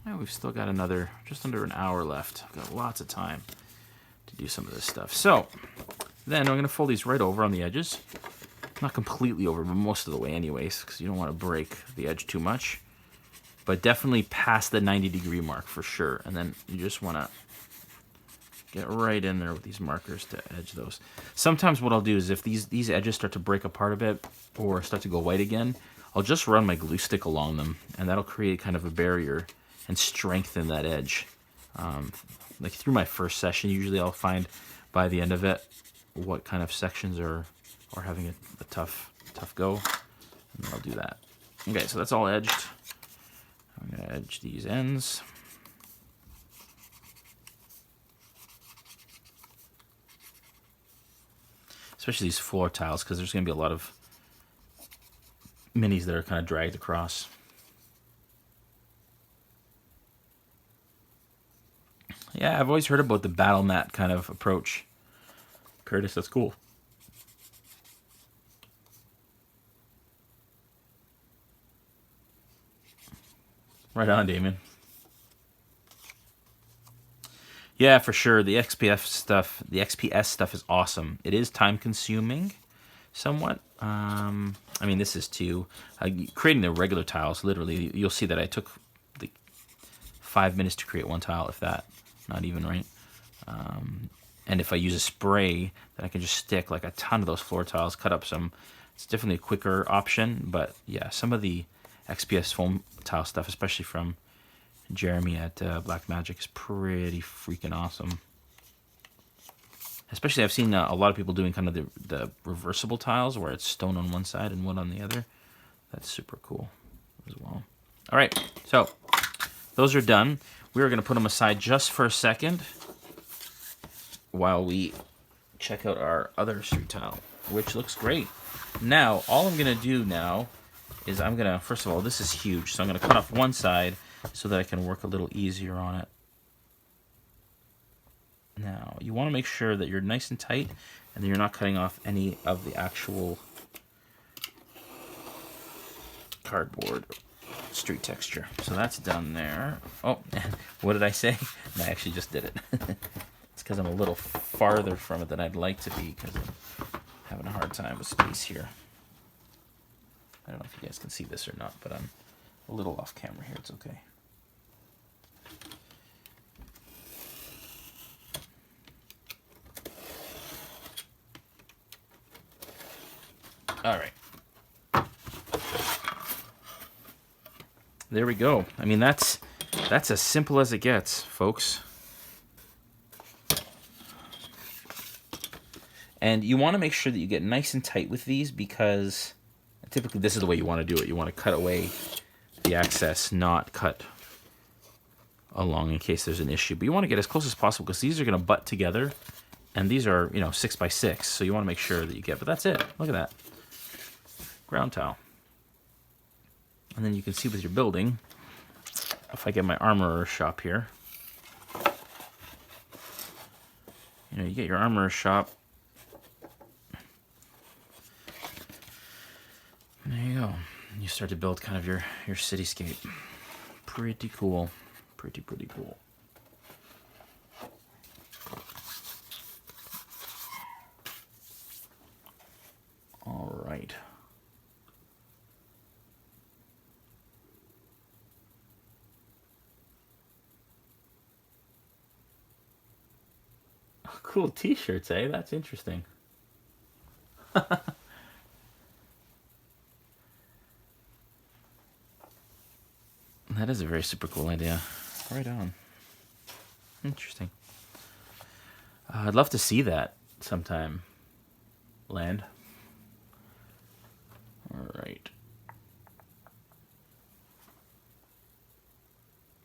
And we've still got another, just under an hour left. I've got lots of time to do some of this stuff. So then I'm going to fold these right over on the edges. Not completely over, but most of the way anyways, because you don't want to break the edge too much. But definitely past the 90-degree mark for sure. And then you just want to get right in there with these markers to edge those. Sometimes what I'll do is if these edges start to break apart a bit or start to go white again, I'll just run my glue stick along them, and that'll create kind of a barrier and strengthen that edge. Like through my first session, usually I'll find by the end of it what kind of sections are having a tough go, and I'll do that. Okay, so that's all edged. I'm going to edge these ends. Especially these floor tiles, because there's going to be a lot of minis that are kind of dragged across. Yeah, I've always heard about the battle mat kind of approach. Curtis, that's cool. Right on, Damien. Yeah, for sure. The XPS stuff is awesome. It is time consuming, somewhat. I mean, this is too. Creating the regular tiles, literally, you'll see that I took like 5 minutes to create one tile, if that. Not even, right? And if I use a spray, then I can just stick like a ton of those floor tiles, cut up some. It's definitely a quicker option, but yeah, some of the XPS foam tile stuff, especially from Jeremy at Black Magic, is pretty freaking awesome. Especially I've seen a lot of people doing kind of the reversible tiles where it's stone on one side and wood on the other. That's super cool as well. All right, so those are done. We're going to put them aside just for a second while we check out our other street tile, which looks great. Now, all I'm going to do now is I'm going to, first of all, this is huge, so I'm going to cut off one side so that I can work a little easier on it. Now, you want to make sure that you're nice and tight and that you're not cutting off any of the actual cardboard street texture. So that's done there. Oh, what did I say? I actually just did it. It's because I'm a little farther from it than I'd like to be because I'm having a hard time with space here. I don't know if you guys can see this or not, but I'm a little off camera here. It's okay. All right. There we go. I mean, that's as simple as it gets, folks. And you want to make sure that you get nice and tight with these because typically this is the way you want to do it. You want to cut away the excess, not cut along in case there's an issue. But you want to get as close as possible because these are going to butt together. And these are, 6 by 6. So you want to make sure that you get, but that's it. Look at that. Ground tile. And then you can see with your building, if I get my armorer shop here, you get your armorer shop. There you go. You start to build kind of your cityscape. Pretty cool. Pretty cool. All right. Cool t-shirts, eh? That's interesting. That is a very super cool idea. Right on. Interesting. I'd love to see that sometime. Land. All right.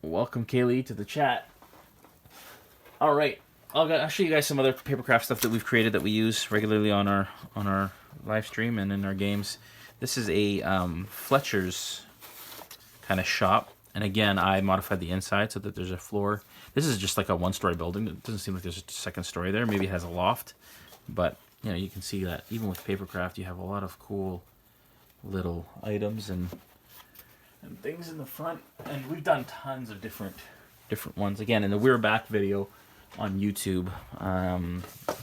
Welcome, Kaylee, to the chat. All right. I'll show you guys some other Papercraft stuff that we've created that we use regularly on our live stream and in our games. This is a Fletcher's kind of shop, and again, I modified the inside so that there's a floor. This is just like a one-story building. It doesn't seem like there's a second story there. Maybe it has a loft, but you can see that even with Papercraft, you have a lot of cool little items and things in the front. And we've done tons of different ones. Again, in the We're Back video on YouTube,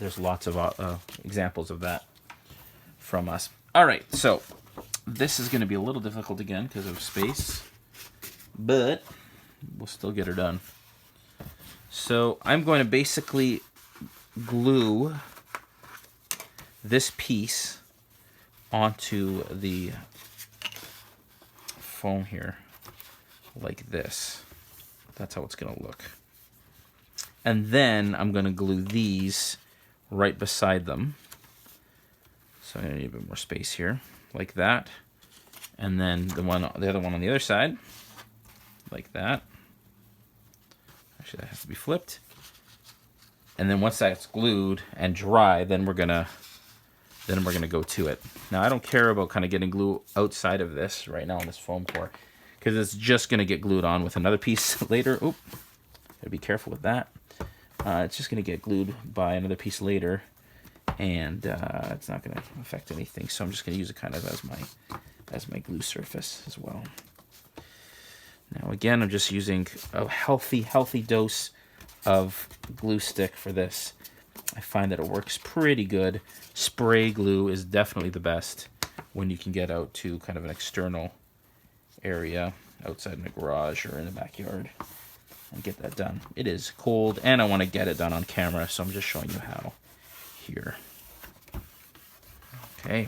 there's lots of examples of that from us. All right, so this is going to be a little difficult again because of space, but we'll still get her done. So I'm going to basically glue this piece onto the foam here like this. That's how it's going to look. And then I'm going to glue these right beside them. So I need a bit more space here, like that. And then the other one on the other side, like that. Actually, that has to be flipped. And then once that's glued and dry, then we're gonna go to it. Now I don't care about kind of getting glue outside of this right now on this foam core, because it's just gonna get glued on with another piece later. Oop, gotta be careful with that. It's just going to get glued by another piece later, and it's not going to affect anything. So I'm just going to use it kind of as my glue surface as well. Now again, I'm just using a healthy dose of glue stick for this. I find that it works pretty good. Spray glue is definitely the best when you can get out to kind of an external area outside my garage or in the backyard and get that done. It is cold, and I want to get it done on camera, so I'm just showing you how here. Okay.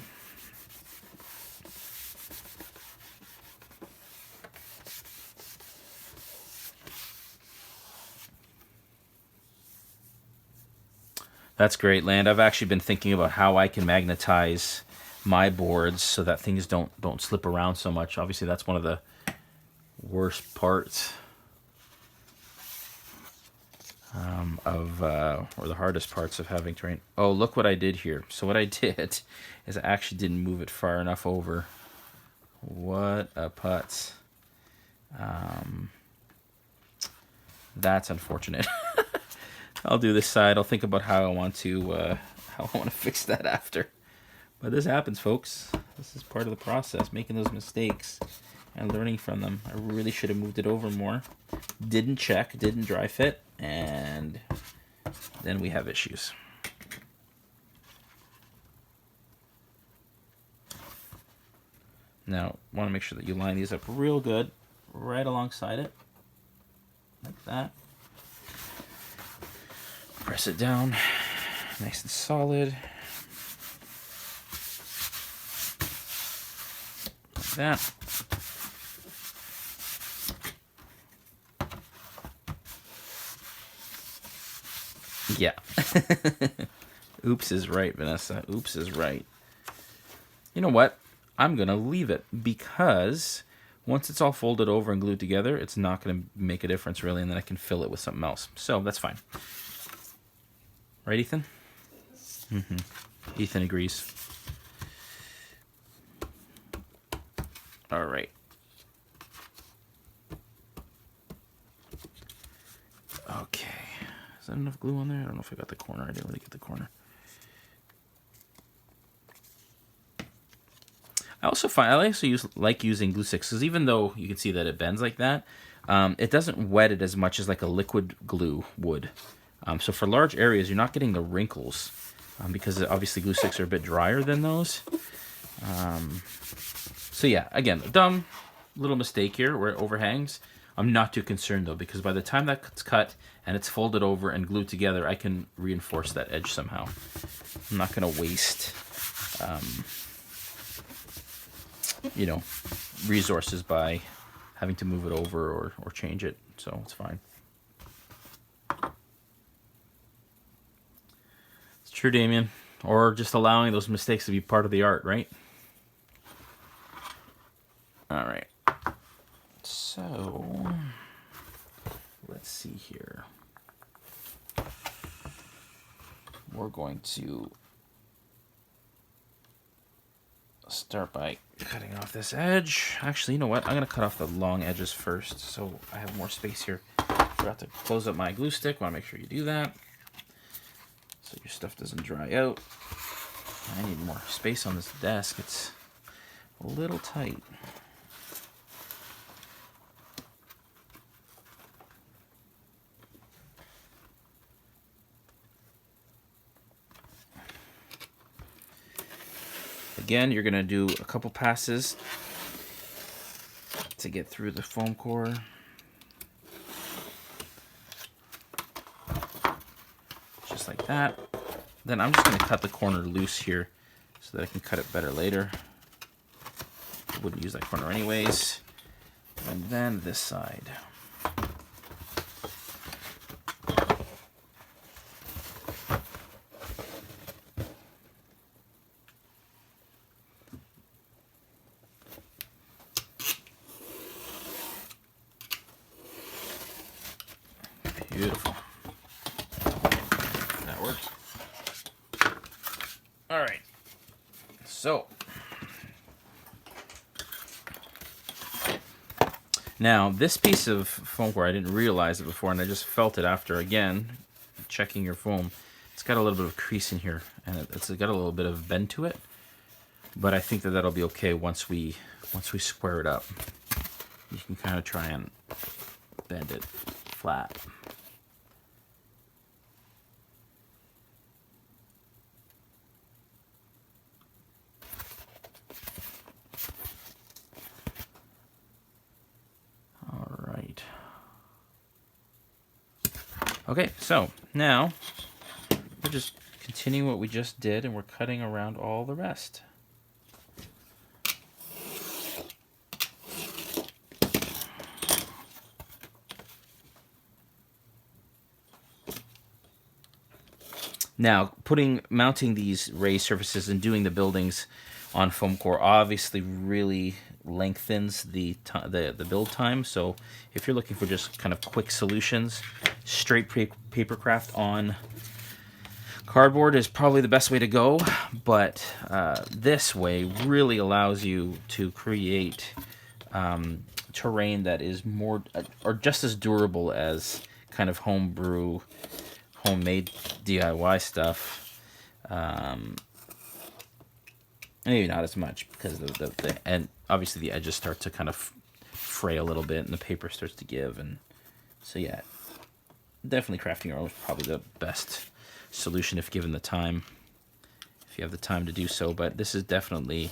That's great, Land. I've actually been thinking about how I can magnetize my boards so that things don't slip around so much. Obviously, that's one of the worst parts or the hardest parts of having terrain. Oh, look what I did here. So what I did is I actually didn't move it far enough over. What a putz. That's unfortunate. I'll do this side. I'll think about how I want to fix that after. But this happens, folks. This is part of the process, making those mistakes and learning from them. I really should have moved it over more. Didn't check, didn't dry fit, and then we have issues. Now, want to make sure that you line these up real good, right alongside it, like that. Press it down, nice and solid. Like that. Yeah. Oops is right, Vanessa. Oops is right. You know what? I'm going to leave it because once it's all folded over and glued together, it's not going to make a difference really, and then I can fill it with something else. So that's fine. Right, Ethan? Mm-hmm. Ethan agrees. All right. Okay. Is that enough glue on there? I don't know if I got the corner. I didn't really get the corner. I also like using glue sticks because even though you can see that it bends like that, it doesn't wet it as much as like a liquid glue would. So for large areas, you're not getting the wrinkles because obviously glue sticks are a bit drier than those. So yeah, again, dumb little mistake here where it overhangs. I'm not too concerned though, because by the time that's cut and it's folded over and glued together, I can reinforce that edge somehow. I'm not going to waste, resources by having to move it over or change it. So it's fine. It's true, Damien. Or just allowing those mistakes to be part of the art, right? All right. So let's see here. We're going to start by cutting off this edge. Actually, you know what? I'm going to cut off the long edges first so I have more space here. Forgot to close up my glue stick. Want to make sure you do that so your stuff doesn't dry out. I need more space on this desk. It's a little tight. Again, you're going to do a couple passes to get through the foam core. Just like that. Then I'm just going to cut the corner loose here so that I can cut it better later. I wouldn't use that corner anyways. And then this side. Beautiful. That works. All right. So now this piece of foam core, I didn't realize it before, and I just felt it after again checking your foam. It's got a little bit of crease in here, and it's got a little bit of bend to it. But I think that that'll be okay once we square it up. You can kind of try and bend it flat. Okay, so now we're just continuing what we just did, and we're cutting around all the rest. Now, mounting these raised surfaces and doing the buildings on foam core obviously really lengthens the build time. So if you're looking for just kind of quick solutions, straight Papercraft on cardboard is probably the best way to go. But this way really allows you to create terrain that is more or just as durable as kind of homebrew, homemade DIY stuff. Maybe not as much because and obviously the edges start to kind of fray a little bit and the paper starts to give, and so yeah, definitely crafting your own is probably the best solution if given the time, if you have the time to do so. But this is definitely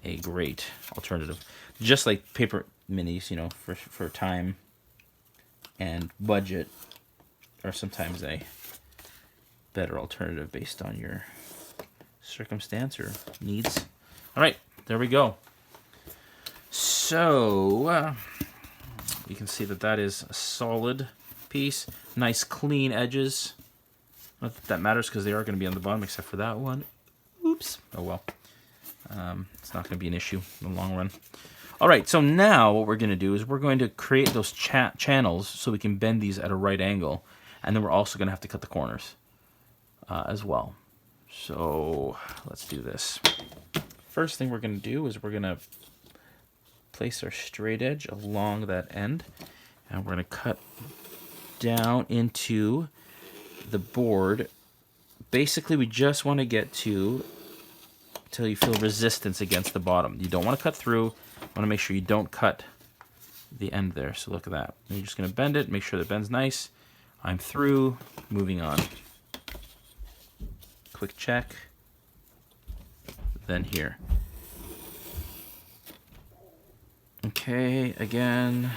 a great alternative, just like paper minis, you know, for time and budget are sometimes a better alternative based on your circumstance or needs. All right, there we go. So you can see that is a solid piece. Nice clean edges. Not that that matters because they are going to be on the bottom except for that one. Oops. Oh well. It's not going to be an issue in the long run. All right, so now what we're going to do is we're going to create those channels so we can bend these at a right angle, and then we're also going to have to cut the corners as well. So let's do this. First thing we're going to do is we're going to place our straight edge along that end, and we're going to cut down into the board. Basically, we just want to get to until you feel resistance against the bottom. You don't want to cut through. You want to make sure you don't cut the end there. So look at that. And you're just going to bend it, make sure that bends nice. I'm through, moving on. Quick check. Then here. Okay, again.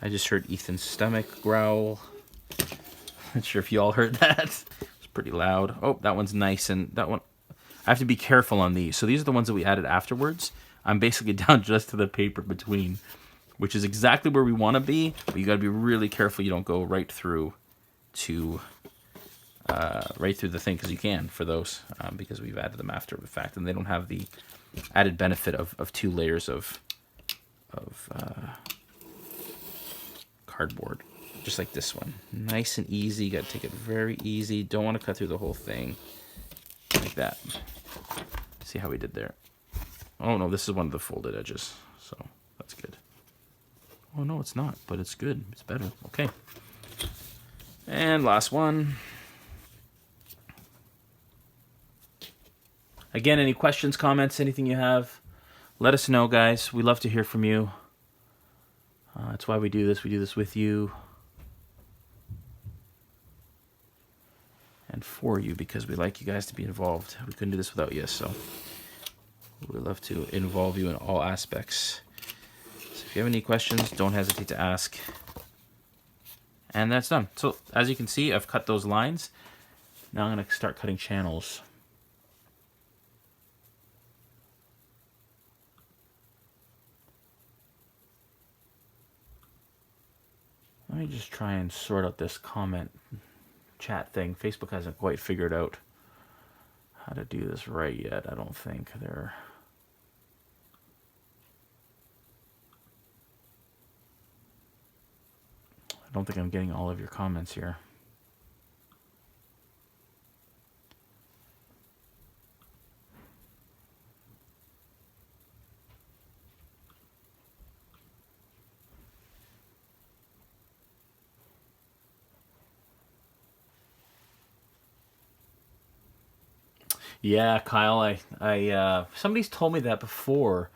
I just heard Ethan's stomach growl. Not sure if you all heard that. It's pretty loud. Oh, that one's nice, and that one, I have to be careful on these. So these are the ones that we added afterwards. I'm basically down just to the paper between, which is exactly where we want to be, but you got to be really careful you don't go right through to right through the thing, because you can for those, because we've added them after the fact, and they don't have the added benefit of 2 layers of cardboard, just like this one. Nice and easy. You got to take it very easy. Don't want to cut through the whole thing like that. See how we did there? Oh no, this is one of the folded edges, so that's good. Oh no, it's not, but it's good. It's better. Okay. And last one. Again, any questions, comments, anything you have, let us know, guys. We love to hear from you. That's why we do this. We do this with you and for you, because we like you guys to be involved. We couldn't do this without you, so we love to involve you in all aspects. So if you have any questions, don't hesitate to ask. And that's done. So as you can see, I've cut those lines. Now I'm going to start cutting channels. Let me just try and sort out this comment chat thing. Facebook hasn't quite figured out how to do this right yet, I don't think. I don't think I'm getting all of your comments here. Yeah, Kyle, I somebody's told me that before.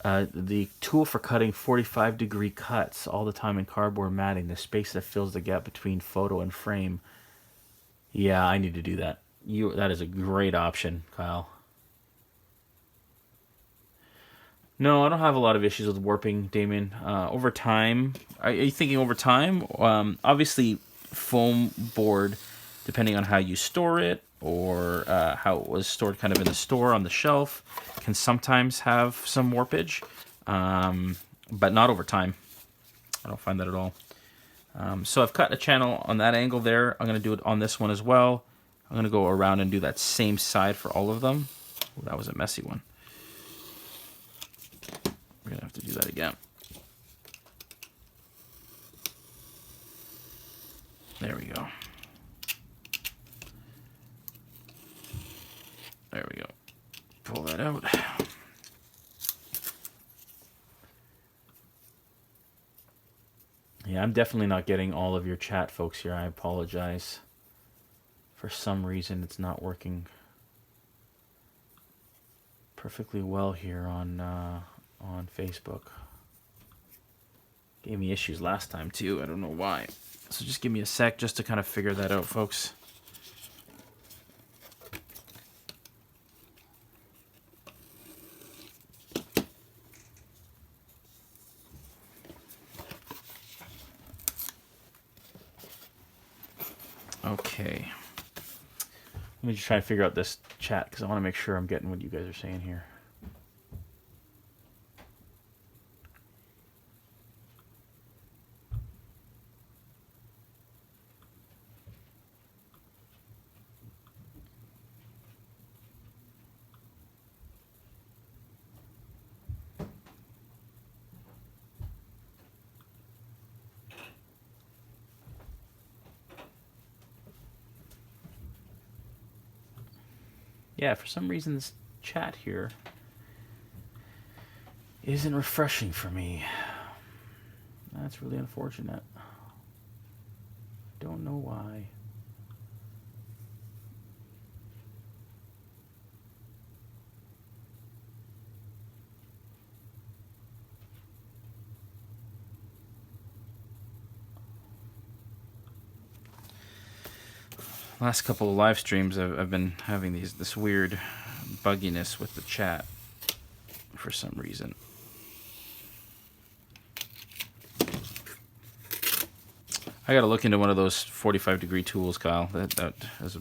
The tool for cutting 45-degree cuts all the time in cardboard matting, the space that fills the gap between photo and frame. Yeah, I need to do that. That is a great option, Kyle. No, I don't have a lot of issues with warping, Damien. Over time, are you thinking over time? Obviously, foam board, depending on how you store it or how it was stored kind of in the store on the shelf, can sometimes have some warpage, but not over time. I don't find that at all. So I've cut a channel on that angle there. I'm going to do it on this one as well. I'm going to go around and do that same side for all of them. Ooh, that was a messy one. We're going to have to do that again. There we go. There we go. Pull that out. Yeah, I'm definitely not getting all of your chat, folks, here. I apologize. For some reason, it's not working perfectly well here on Facebook. Gave me issues last time, too. I don't know why. So just give me a sec just to kind of figure that out, folks. Okay. Let me just try to figure out this chat because I want to make sure I'm getting what you guys are saying here. Yeah, for some reason this chat here isn't refreshing for me. That's really unfortunate. Don't know why. Last couple of live streams, I've been having this weird bugginess with the chat for some reason. I got to look into one of those 45-degree tools, Kyle. That is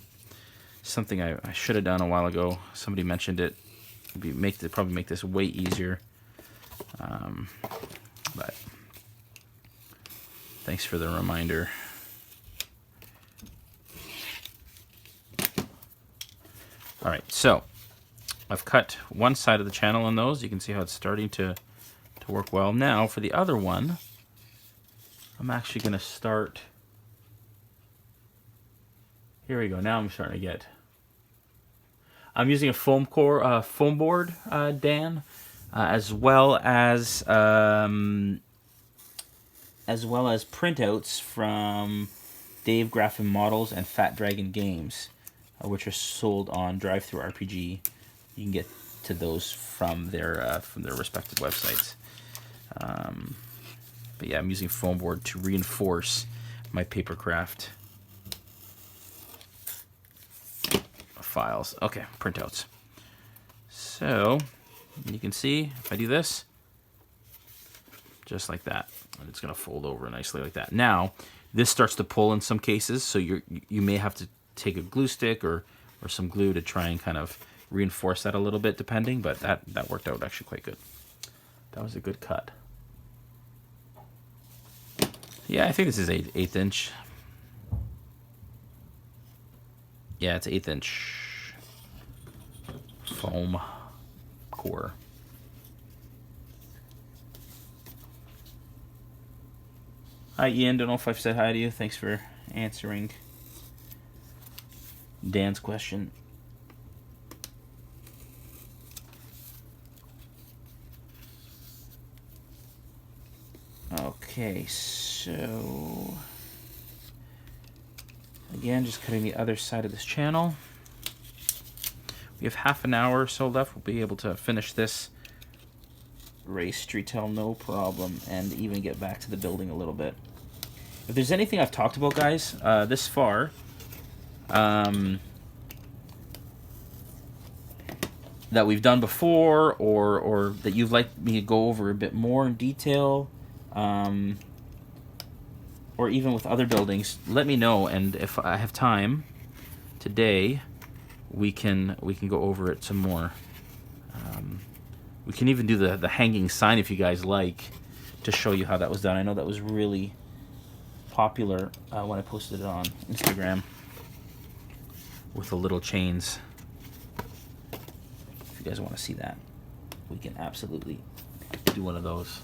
something I should have done a while ago. Somebody mentioned it. Probably make this way easier. But thanks for the reminder. All right, so I've cut one side of the channel on those. You can see how it's starting to work well. Now for the other one, I'm actually going to start. Here we go. Now I'm starting to get. I'm using a foam board, Dan, as well as printouts from Dave Graffin Models and Fat Dragon Games, which are sold on Drive-Thru RPG. You can get to those from their respective websites. But yeah, I'm using foam board to reinforce my Papercraft files. Okay, printouts. So you can see if I do this, just like that, and it's going to fold over nicely like that. Now this starts to pull in some cases, so you may have to take a glue stick or some glue to try and kind of reinforce that a little bit, depending. But that worked out actually quite good. That was a good cut. Yeah, I think this is 8th inch. Yeah, it's 1/8 inch foam core. Hi, Ian. Don't know if I've said hi to you. Thanks for answering Dan's question. Okay, so again, just cutting the other side of this channel. We have half an hour or so left. We'll be able to finish this race Streetel no problem and even get back to the building a little bit. If there's anything I've talked about, guys, this far, that we've done before, or that you'd like me to go over a bit more in detail, or even with other buildings, let me know, and if I have time today, we can go over it some more. We can even do the hanging sign if you guys like, to show you how that was done. I know that was really popular when I posted it on Instagram with the little chains. If you guys want to see that, we can absolutely do one of those.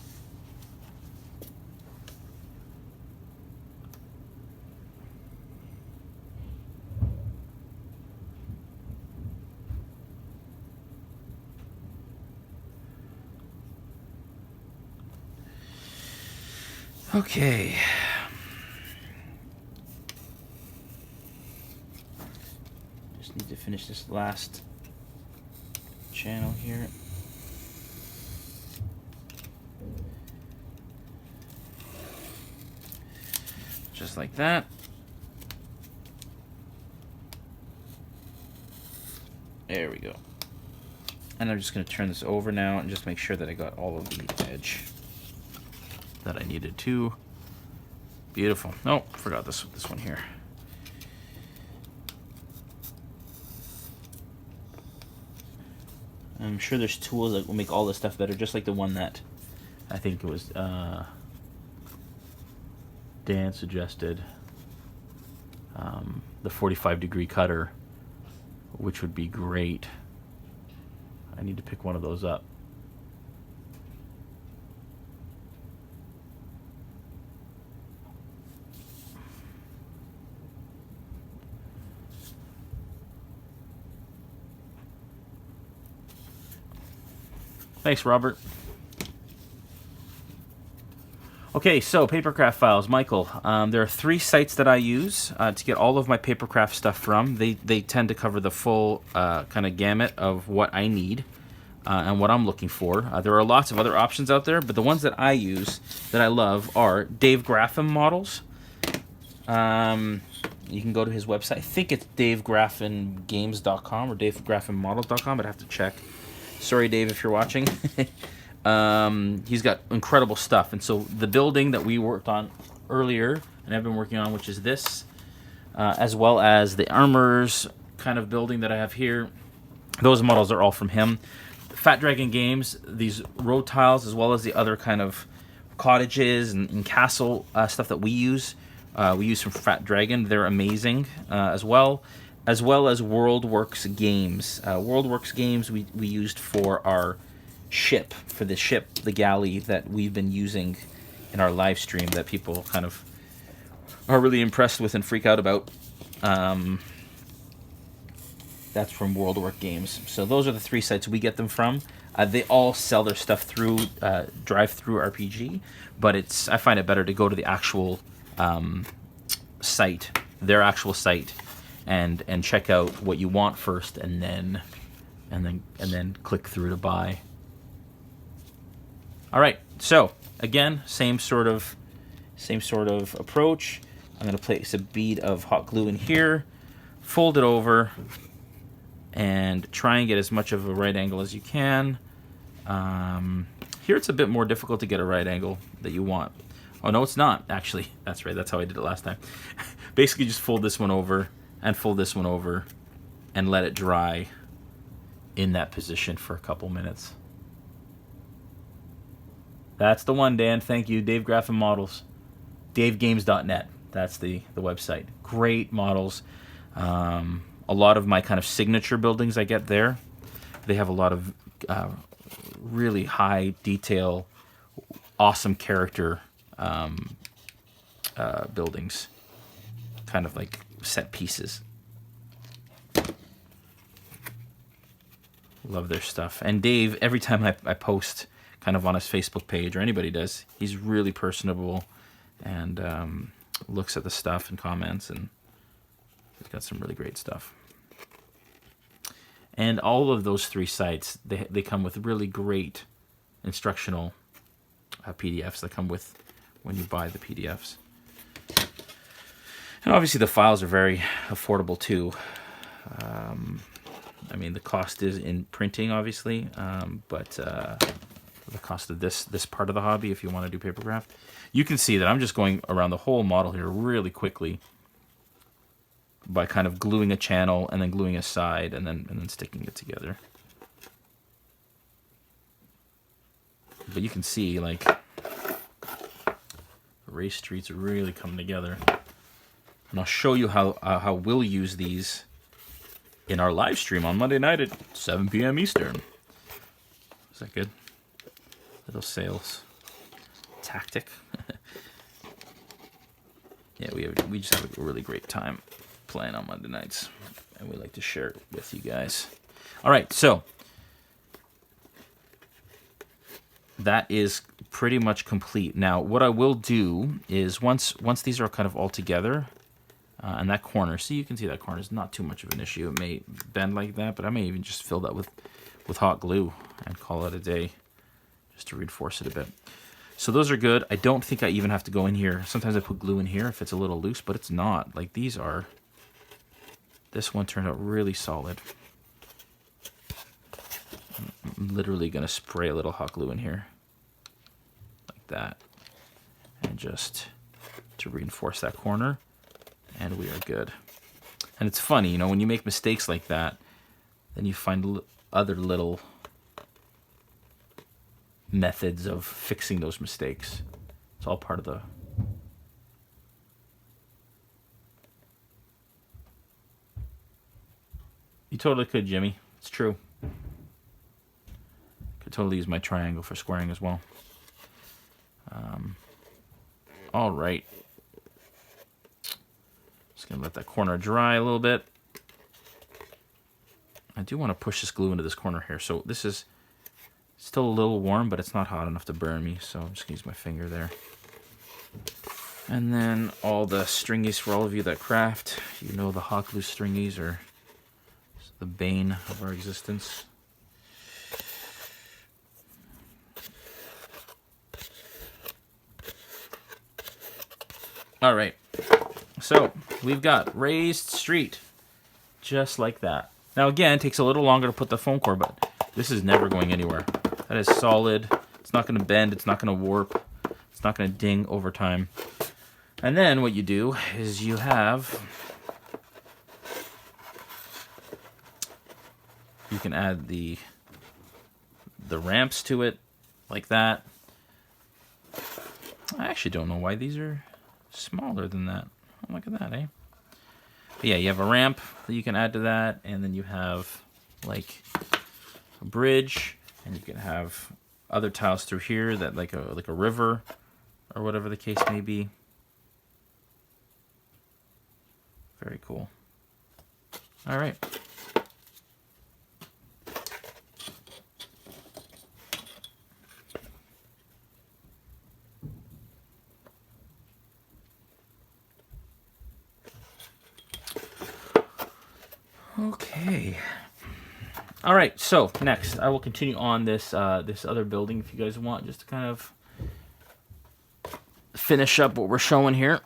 Okay. Just need to finish this last channel here. Just like that. There we go. And I'm just going to turn this over now and just make sure that I got all of the edge that I needed to. Beautiful. Oh, forgot this one here. I'm sure there's tools that will make all this stuff better, just like the one that I think it was Dan suggested, the 45-degree cutter, which would be great. I need to pick one of those up. Thanks, Robert. Okay, so Papercraft files, Michael. There are 3 sites that I use to get all of my Papercraft stuff from. They tend to cover the full kind of gamut of what I need and what I'm looking for. There are lots of other options out there, but the ones that I use that I love are Dave Graffin models. You can go to his website. I think it's davegramfingames.com or davegramfinmodels.com, but I have to check. Sorry, Dave, if you're watching. He's got incredible stuff. And so the building that we worked on earlier, and I've been working on, which is this, as well as the armors kind of building that I have here, those models are all from him. Fat Dragon Games, these road tiles, as well as the other kind of cottages and castle stuff that we use from Fat Dragon. They're amazing as well as WorldWorks Games. WorldWorks Games we used for our ship, for the galley that we've been using in our live stream that people kind of are really impressed with and freak out about. That's from WorldWorks Games. So those are the 3 sites we get them from. They all sell their stuff through Drive-Thru RPG, but I find it better to go to the actual site, their actual site, and check out what you want first, and then click through to buy. All right, so again, same sort of approach. I'm going to place a bead of hot glue in here, fold it over, and try and get as much of a right angle as you can. Here it's a bit more difficult to get a right angle that you want. Oh, no, it's not, actually. That's right, that's how I did it last time. Basically, just fold this one over and fold this one over and let it dry in that position for a couple minutes. That's the one, Dan. Thank you. Dave Graffin Models. DaveGames.net. That's the website. Great models. A lot of my kind of signature buildings I get there. They have a lot of really high detail, awesome character buildings. Kind of like set pieces. Love their stuff. And Dave, every time I post kind of on his Facebook page, or anybody does, he's really personable and looks at the stuff and comments, and he's got some really great stuff. And all of those 3 sites, they come with really great instructional PDFs that come with when you buy the PDFs. And obviously the files are very affordable too. I mean, the cost is in printing, obviously, but the cost of this part of the hobby, if you want to do Papercraft, you can see that I'm just going around the whole model here really quickly by kind of gluing a channel and then gluing a side and then sticking it together. But you can see, like, race streets really come together. And I'll show you how we'll use these in our live stream on Monday night at 7 p.m. Eastern. Is that good? Little sales tactic. Yeah, we just have a really great time playing on Monday nights, and we like to share it with you guys. All right, so that is pretty much complete. Now, what I will do is once these are kind of all together, and that corner, see, you can see that corner is not too much of an issue. It may bend like that, but I may even just fill that with hot glue and call it a day, just to reinforce it a bit. So those are good. I don't think I even have to go in here. Sometimes I put glue in here if it's a little loose, but it's not. Like these are, this one turned out really solid. I'm literally going to spray a little hot glue in here, like that, and just to reinforce that corner, and we are good. And it's funny, you know, when you make mistakes like that, then you find other little methods of fixing those mistakes. It's all part of the... You totally could, Jimmy. It's true. Could totally use my triangle for squaring as well. All right. Just gonna let that corner dry a little bit. I do want to push this glue into this corner here. So this is still a little warm, but it's not hot enough to burn me, so I'm just going to use my finger there. And then all the stringies, for all of you that craft, you know the hot glue stringies are the bane of our existence. All right, so we've got raised street, just like that. Now again, it takes a little longer to put the foam core, but this is never going anywhere. That is solid. It's not going to bend. It's not going to warp. It's not going to ding over time. And then what you do is you can add the ramps to it like that. I actually don't know why these are smaller than that. Oh, look at that, eh? But yeah, you have a ramp that you can add to that, and then you have like a bridge, and you can have other tiles through here that like a river or whatever the case may be. Very cool. All right. Okay. All right. So next, I will continue on this this other building if you guys want, just to kind of finish up what we're showing here.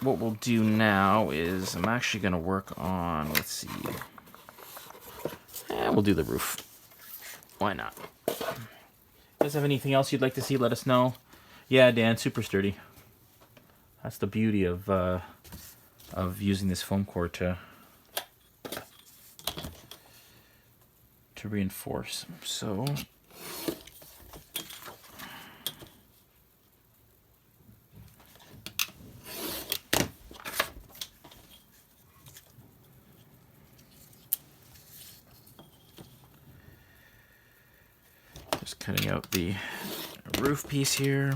What we'll do now is I'm actually going to work on, let's see, we'll do the roof. Why not? You guys have anything else you'd like to see? Let us know. Yeah, Dan, super sturdy. That's the beauty of using this foam core to reinforce. So just cutting out the roof piece here.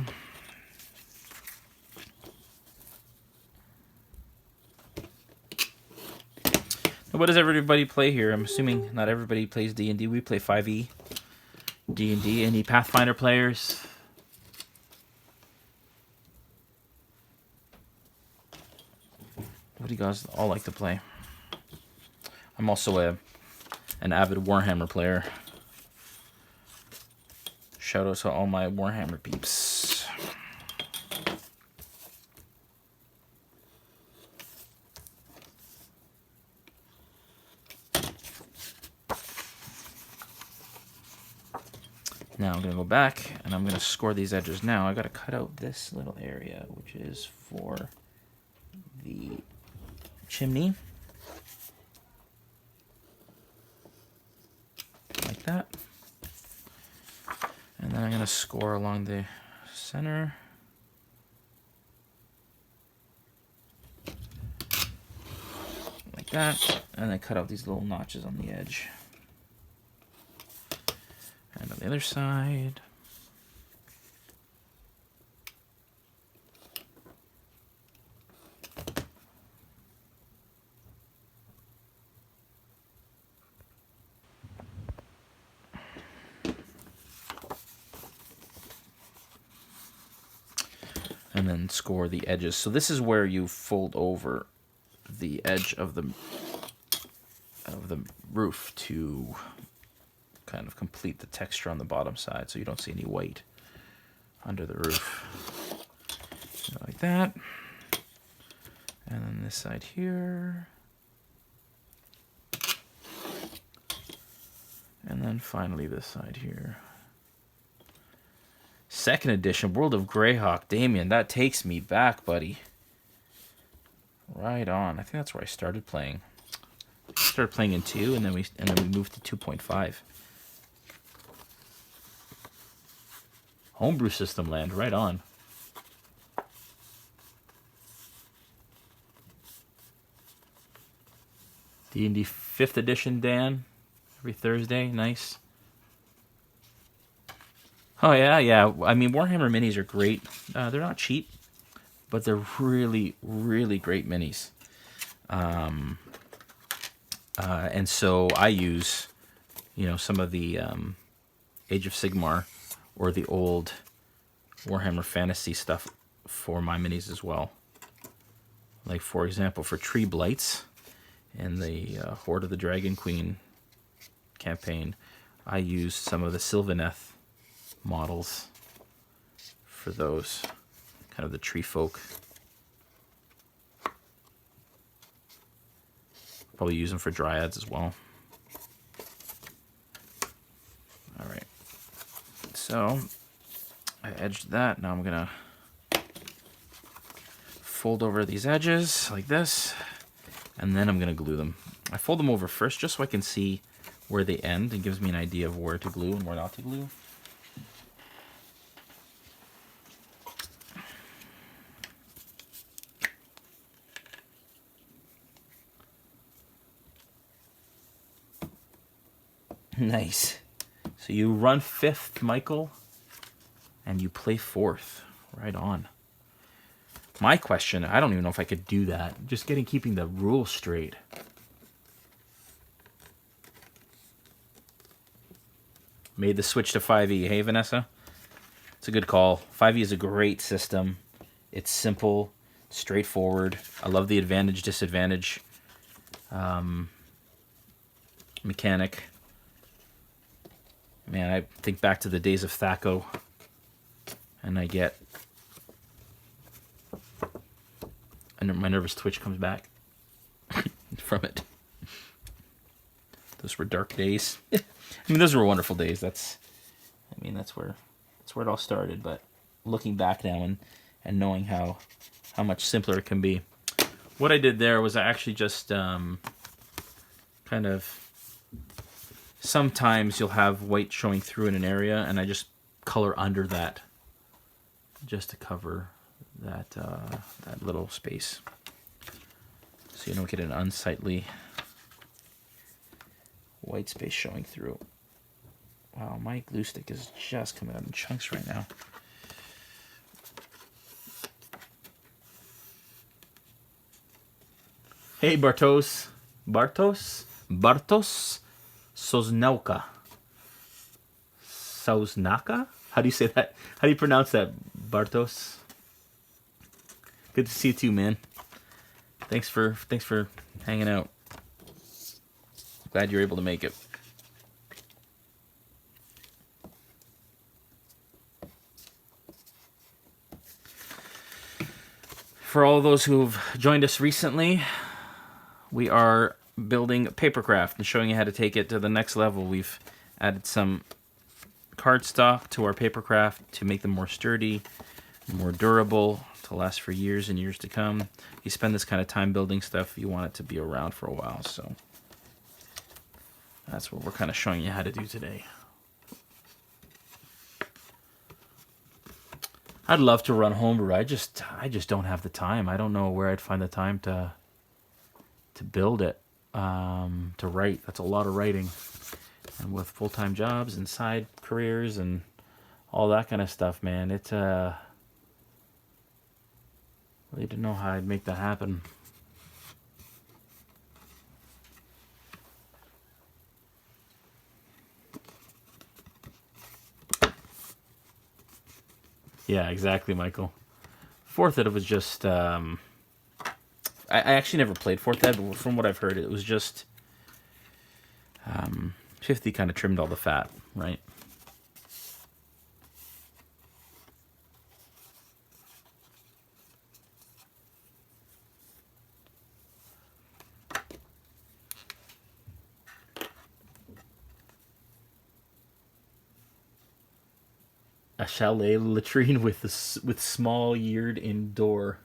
What does everybody play here? I'm assuming not everybody plays D&D. We play 5e D&D. Any Pathfinder players? What do you guys all like to play? I'm also an avid Warhammer player. Shout out to all my Warhammer peeps. Now I'm going to go back and I'm going to score these edges. Now I got to cut out this little area, which is for the chimney. Like that. And then I'm going to score along the center. Like that. And then cut out these little notches on the edge. And on the other side. And then score the edges. So this is where you fold over the edge of the roof to kind of complete the texture on the bottom side, so you don't see any white under the roof. So like that. And then this side here. And then finally this side here. Second edition, World of Greyhawk. Damien, that takes me back, buddy. Right on. I think that's where I started playing. I started playing in 2, and then we moved to 2.5. Homebrew system land, right on. D&D 5th edition, Dan. Every Thursday, nice. Oh, yeah. I mean, Warhammer minis are great. They're not cheap, but they're really, really great minis. And so I use, some of the Age of Sigmar or the old Warhammer Fantasy stuff for my minis as well. Like, for example, for Tree Blights and the Horde of the Dragon Queen campaign, I used some of the Sylvaneth models for those, kind of the tree folk. Probably use them for dryads as well. All right, so I edged that. Now I'm gonna fold over these edges like this, and then I'm gonna glue them. I fold them over first just so I can see where they end. It gives me an idea of where to glue and where not to glue. Nice. So you run 5th, Michael, and you play 4th. Right on. My question, I don't even know if I could do that. Just keeping the rules straight. Made the switch to 5e. Hey, Vanessa? It's a good call. 5e is a great system. It's simple, straightforward. I love the advantage, disadvantage mechanic. Man, I think back to the days of Thaco, and I get... and my nervous twitch comes back from it. Those were dark days. I mean, those were wonderful days. That's where it all started. But looking back now and knowing how much simpler it can be. What I did there was I actually just kind of... Sometimes you'll have white showing through in an area, and I just color under that just to cover that that little space, so you don't get an unsightly white space showing through. Wow, my glue stick is just coming out in chunks right now. Hey, Bartos. Soznauka. Soznaka? How do you say that? How do you pronounce that, Bartos? Good to see you too, man. Thanks for hanging out. Glad you're able to make it. For all those who've joined us recently, we are building Papercraft and showing you how to take it to the next level. We've added some cardstock to our Papercraft to make them more sturdy, more durable, to last for years and years to come. You spend this kind of time building stuff, you want it to be around for a while. So that's what we're kind of showing you how to do today. I'd love to run homebrew. I just don't have the time. I don't know where I'd find the time to build it, to write. That's a lot of writing. And with full-time jobs and side careers and all that kind of stuff, man, it's really didn't know how I'd make that happen. Yeah, exactly, Michael. Fourth Ed was just... I actually never played Fourth Ed, but from what I've heard, it was just... 50 kind of trimmed all the fat, right? A chalet latrine with small yard indoor.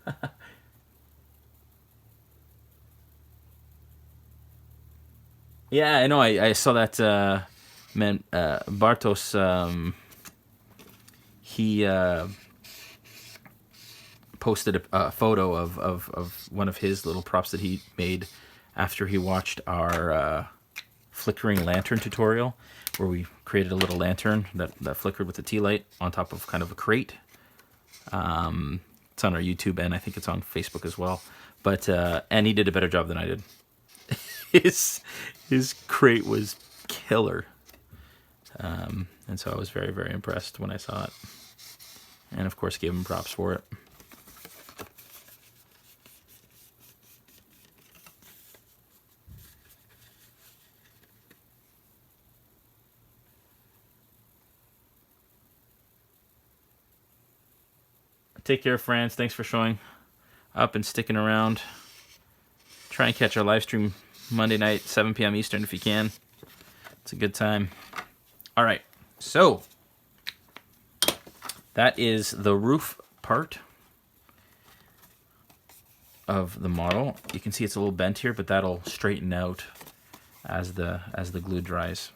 Yeah, I know. I saw that. Man, Bartos. He posted a photo of one of his little props that he made after he watched our flickering lantern tutorial, where we created a little lantern that flickered with a tea light on top of kind of a crate. It's on our YouTube, and I think it's on Facebook as well. But and he did a better job than I did. His crate was killer. And so I was very, very impressed when I saw it. And of course gave him props for it. Take care, friends. Thanks for showing up and sticking around. Try and catch our live stream Monday night, 7 p.m. Eastern if you can. It's a good time. All right, so that is the roof part of the model. You can see it's a little bent here, but that'll straighten out as the glue dries.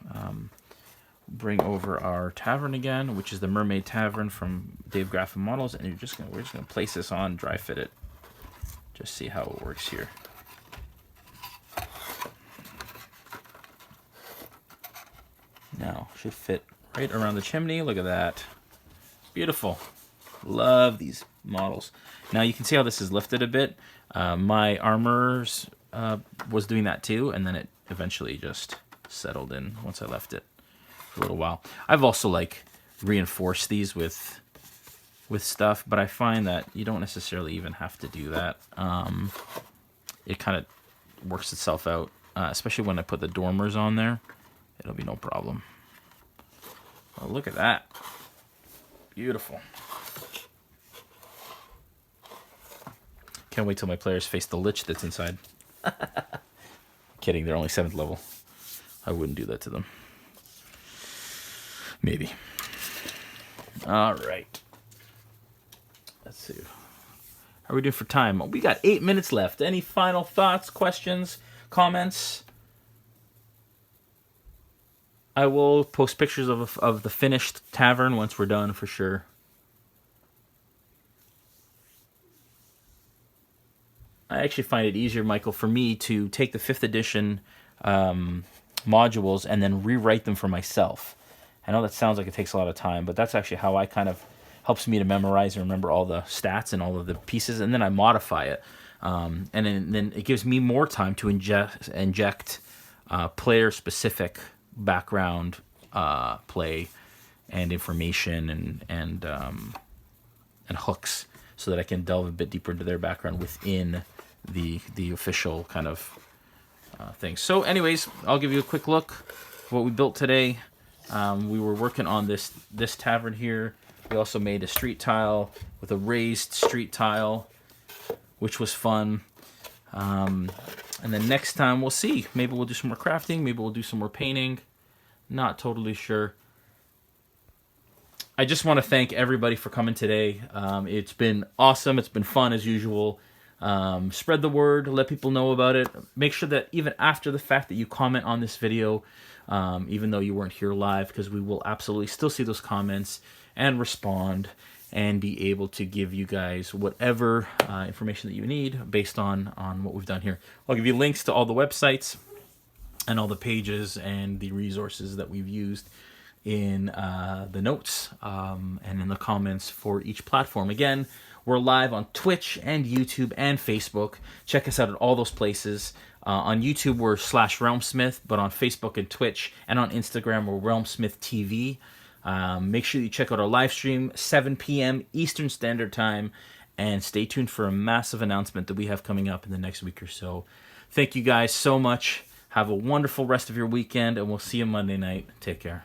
Bring over our Tavern again, which is the Mermaid Tavern from Dave Graffin Models, and we're just gonna place this on, dry fit it. Just see how it works here. Now, should fit right around the chimney. Look at that. Beautiful. Love these models. Now, you can see how this is lifted a bit. My Armorers was doing that too, and then it eventually just settled in once I left it for a little while. I've also, like, reinforced these with stuff, but I find that you don't necessarily even have to do that. It kind of works itself out, especially when I put the dormers on there. It'll be no problem. Oh, look at that. Beautiful. Can't wait till my players face the Lich that's inside. Kidding, they're only 7th level. I wouldn't do that to them. Maybe. All right. Let's see. How are we doing for time? We got 8 minutes left. Any final thoughts, questions, comments? I will post pictures of the finished Tavern once we're done for sure. I actually find it easier, Michael, for me to take the 5th edition modules and then rewrite them for myself. I know that sounds like it takes a lot of time, but that's actually how I kind of helps me to memorize and remember all the stats and all of the pieces, and then I modify it. And then it gives me more time to inject player-specific background play and information and hooks, so that I can delve a bit deeper into their background within the official kind of thing. So anyways, I'll give you a quick look at what we built today. We were working on this Tavern here. We also made a street tile with a raised street tile, which was fun. And then next time we'll see. Maybe we'll do some more crafting. Maybe we'll do some more painting. Not totally sure. I just want to thank everybody for coming today. It's been awesome. It's been fun as usual. Spread the word. Let people know about it. Make sure that even after the fact that you comment on this video, even though you weren't here live, because we will absolutely still see those comments and respond and be able to give you guys whatever information that you need based on what we've done here. I'll give you links to all the websites and all the pages and the resources that we've used in the notes and in the comments for each platform. Again, we're live on Twitch and YouTube and Facebook. Check us out at all those places. On YouTube, we're /RealmSmith, but on Facebook and Twitch and on Instagram, we're RealmSmith TV. Make sure you check out our live stream, 7 p.m. Eastern Standard Time, and stay tuned for a massive announcement that we have coming up in the next week or so. Thank you guys so much. Have a wonderful rest of your weekend, and we'll see you Monday night. Take care.